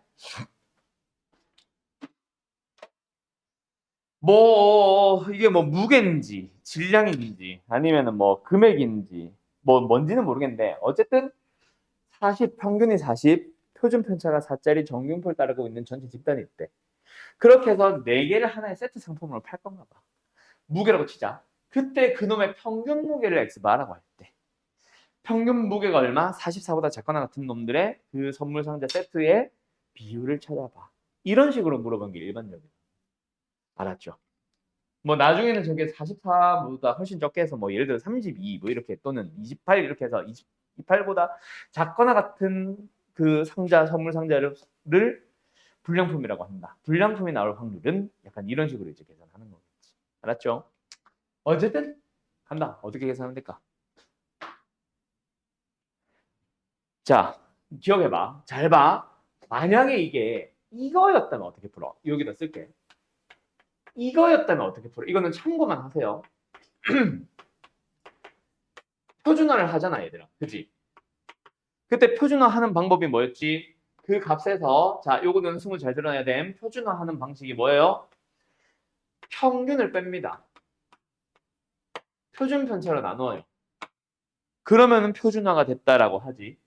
뭐 이게 뭐 무게인지 질량인지 아니면은 뭐 금액인지 뭐 뭔지는 모르겠는데 어쨌든 40 평균이 40 표준 편차가 4짜리 정규분포를 따르고 있는 전체 집단이 있대. 그렇게 해서 4개를 하나의 세트 상품으로 팔 건가 봐. 무게라고 치자. 그때 그놈의 평균 무게를 X바라고 할 때. 평균 무게가 얼마? 44보다 작거나 같은 놈들의 그 선물 상자 세트의 비율을 찾아봐. 이런 식으로 물어본 게 일반적이야. 알았죠? 뭐 나중에는 저게 44보다 훨씬 적게 해서 뭐 예를 들어 32 뭐 이렇게 또는 28 이렇게 해서 28보다 작거나 같은 그 상자 선물 상자를 불량품이라고 한다. 불량품이 나올 확률은 약간 이런 식으로 이제 계산하는 거겠지. 알았죠? 어쨌든 간다. 어떻게 계산하면 될까? 자, 기억해봐. 잘 봐. 만약에 이게 이거였다면 어떻게 풀어? 여기다 쓸게. 이거였다면 어떻게 풀어? 이거는 참고만 하세요. 표준화를 하잖아, 얘들아. 그치? 그때 표준화하는 방법이 뭐였지? 그 값에서 자, 요거는 승을 잘 드러내야 됨. 표준화하는 방식이 뭐예요? 평균을 뺍니다. 표준 편차로 나눠요. 그러면은 표준화가 됐다라고 하지.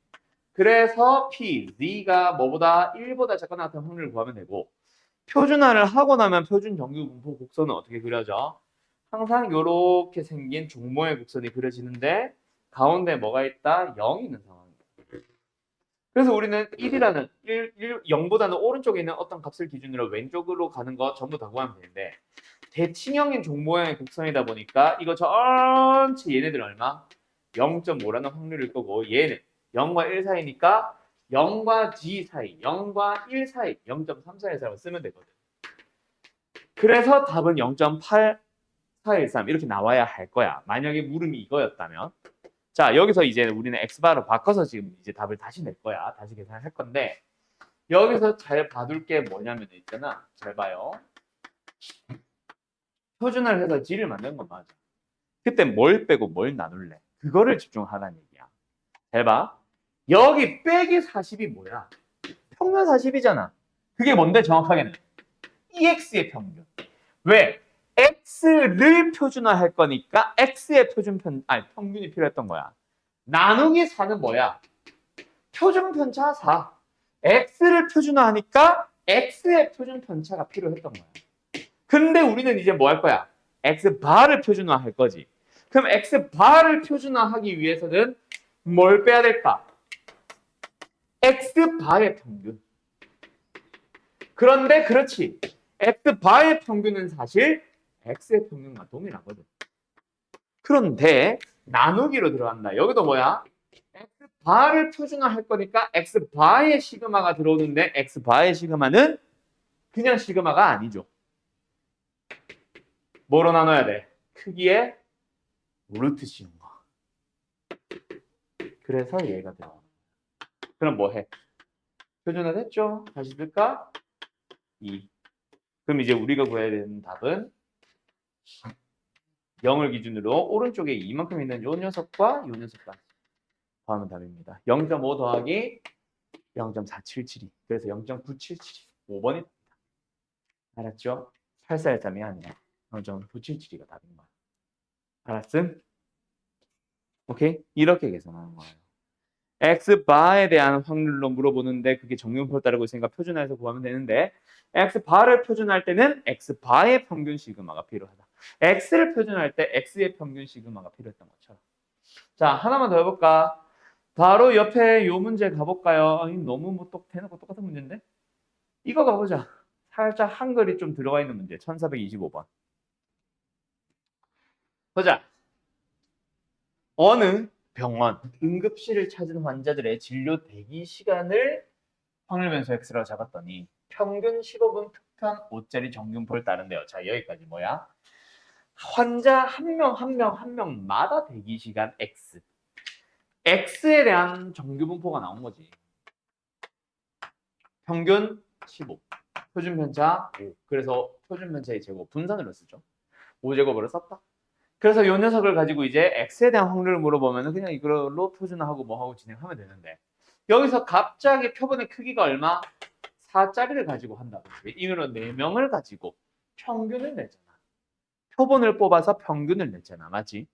그래서 P, Z가 뭐보다 1보다 작거나 같은 확률을 구하면 되고 표준화를 하고 나면 표준 정규 분포 곡선은 어떻게 그려져? 항상 이렇게 생긴 종모의 곡선이 그려지는데 가운데 뭐가 있다? 0이 있는 상황입니다. 그래서 우리는 1이라는 0보다는 오른쪽에 있는 어떤 값을 기준으로 왼쪽으로 가는 거 전부 다 구하면 되는데 대칭형인 종모형의 곡선이다 보니까 이거 전체 얘네들 얼마? 0.5라는 확률일 거고 얘는 0과 1 사이니까 0과 g 사이, 0과 1 사이, 0.3413을 쓰면 되거든. 그래서 답은 0.8413 이렇게 나와야 할 거야. 만약에 물음이 이거였다면. 자, 여기서 이제 우리는 x바로 바꿔서 지금 이제 답을 다시 낼 거야. 다시 계산할 건데 여기서 잘 봐둘 게 뭐냐면 있잖아. 잘 봐요. 표준화를 해서 g를 만드는 건 맞아. 그때 뭘 빼고 뭘 나눌래? 그거를 집중하라는 얘기야. 잘 봐. 여기 빼기 40이 뭐야? 평면 40이잖아. 그게 뭔데 정확하게는? EX의 평균. 왜? X를 표준화할 거니까 X의 평균이 필요했던 거야. 나누기 4는 뭐야? 표준 편차 4. X를 표준화하니까 X의 표준 편차가 필요했던 거야. 근데 우리는 이제 뭐 할 거야? X 바를 표준화할 거지. 그럼 X 바를 표준화하기 위해서는 뭘 빼야 될까? X 바의 평균. 그런데 그렇지. X 바의 평균은 사실 X의 평균과 동일하거든. 그런데 나누기로 들어간다. 여기도 뭐야? X 바를 표준화할 거니까 X 바의 시그마가 들어오는데 X 바의 시그마는 그냥 시그마가 아니죠. 뭐로 나눠야 돼? 크기에 루트 씌운 거. 그래서 얘가 들어가. 그럼 뭐 해? 표준화 됐죠? 다시 쓸까? 2. 그럼 이제 우리가 구해야 되는 답은 0을 기준으로 오른쪽에 이만큼 있는 요 녀석과 요 녀석까지 더하면 답입니다. 0.5 더하기 0.477이. 그래서 0.977이. 5번이 답이다. 알았죠? 8413이 아니라 0.977이가 답인 거야. 알았음? 오케이? 이렇게 계산하는 거예요. X바에 대한 확률로 물어보는데 그게 정근표를 따르고 있으니까 표준화해서 구하면 되는데 X바를 표준할 때는 X바의 평균 시그마가 필요하다. X를 표준할 때 X의 평균 시그마가 필요했던 것처럼. 자, 하나만 더 해볼까? 바로 옆에 요 문제 가볼까요? 아니, 너무 뭐 대놓고 똑같은 문제인데? 이거 가보자. 살짝 한글이 좀 들어가 있는 문제. 1425번. 보자. 어느 병원, 응급실을 찾은 환자들의 진료 대기 시간을 확률 변수 x라고 잡았더니 평균 15분 특편 5짜리 정균표를 따른대요. 자, 여기까지 뭐야? 환자 한 명 한 명 한 명마다 대기 시간 x. x에 대한 정규분포가 나온 거지. 평균 15. 표준 편차 5. 그래서 표준 편차의 제곱 분산으로 쓰죠. 5제곱으로 썼다. 그래서 이 녀석을 가지고 이제 x에 대한 확률을 물어보면 그냥 이걸로 표준화하고 뭐하고 진행하면 되는데 여기서 갑자기 표본의 크기가 얼마? 4짜리를 가지고 한다든지 이거는 4명을 가지고 평균을 내잖아. 표본을 뽑아서 평균을 냈잖아. 맞지?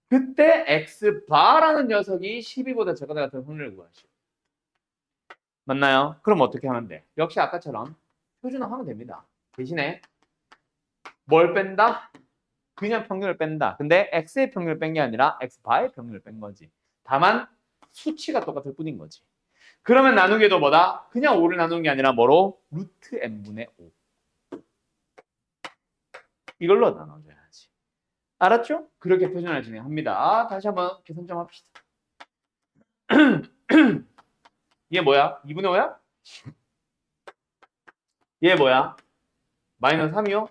그때 x바라는 녀석이 12보다 작거나 같은 확률을 구하시오. 맞나요? 그럼 어떻게 하면 돼? 역시 아까처럼 표준화하면 됩니다. 대신에 뭘 뺀다? 그냥 평균을 뺀다. 근데 x의 평균을 뺀 게 아니라 x바의 평균을 뺀 거지. 다만 수치가 똑같을 뿐인 거지. 그러면 나누기도 뭐다? 그냥 5를 나누는 게 아니라 뭐로? 루트 n분의 5. 이걸로 나눠줘야지. 알았죠? 그렇게 표준화를 진행합니다. 다시 한번 계산 좀 합시다. 얘 뭐야? 2분의 5야? 얘 뭐야? 마이너스 3이요?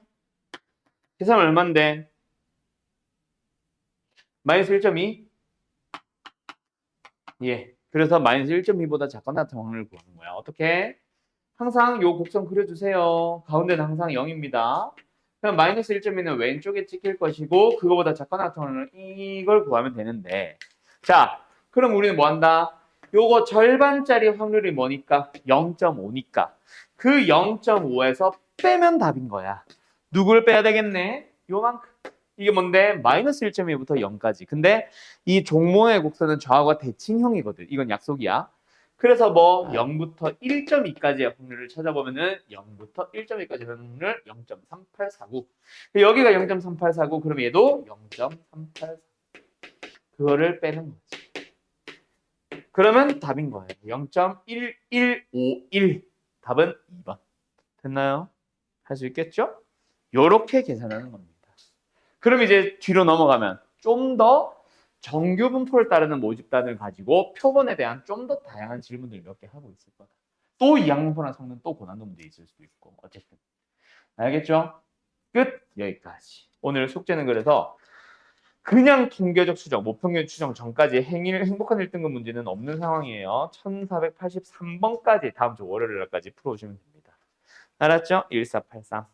계산 얼만데? 마이너스 1.2? 예. 그래서 마이너스 1.2보다 작거나 같은 확률을 구하는 거야. 어떻게? 항상 요 곡선 그려주세요. 가운데는 항상 0입니다. 그럼 마이너스 1.2는 왼쪽에 찍힐 것이고 그거보다 작거나 같은 확률은 이걸 구하면 되는데 자, 그럼 우리는 뭐 한다? 요거 절반짜리 확률이 뭐니까? 0.5니까 그 0.5에서 빼면 답인 거야. 누굴 빼야 되겠네? 요만큼. 이게 뭔데? 마이너스 1.2부터 0까지. 근데 이 종모의 곡선은 저하고 대칭형이거든. 이건 약속이야. 그래서 뭐 0부터 1.2까지의 확률을 찾아보면은 0부터 1.2까지 확률 0.3849. 여기가 0.3849 그럼 얘도 0.3849. 그거를 빼는 거지. 그러면 답인 거예요. 0.1151. 답은 2번. 됐나요? 할 수 있겠죠? 요렇게 계산하는 겁니다. 그럼 이제 뒤로 넘어가면 좀 더 정규 분포를 따르는 모집단을 가지고 표본에 대한 좀 더 다양한 질문들 몇 개 하고 있을 거다. 또 이항분포나 성능 또 고난도 문제 있을 수도 있고 어쨌든 알겠죠? 끝 여기까지. 오늘 숙제는 그래서 그냥 통계적 추정, 모평균 추정 전까지 행복한 1등급 문제는 없는 상황이에요. 1483번까지 다음 주 월요일까지 풀어오시면 됩니다. 알았죠? 1483.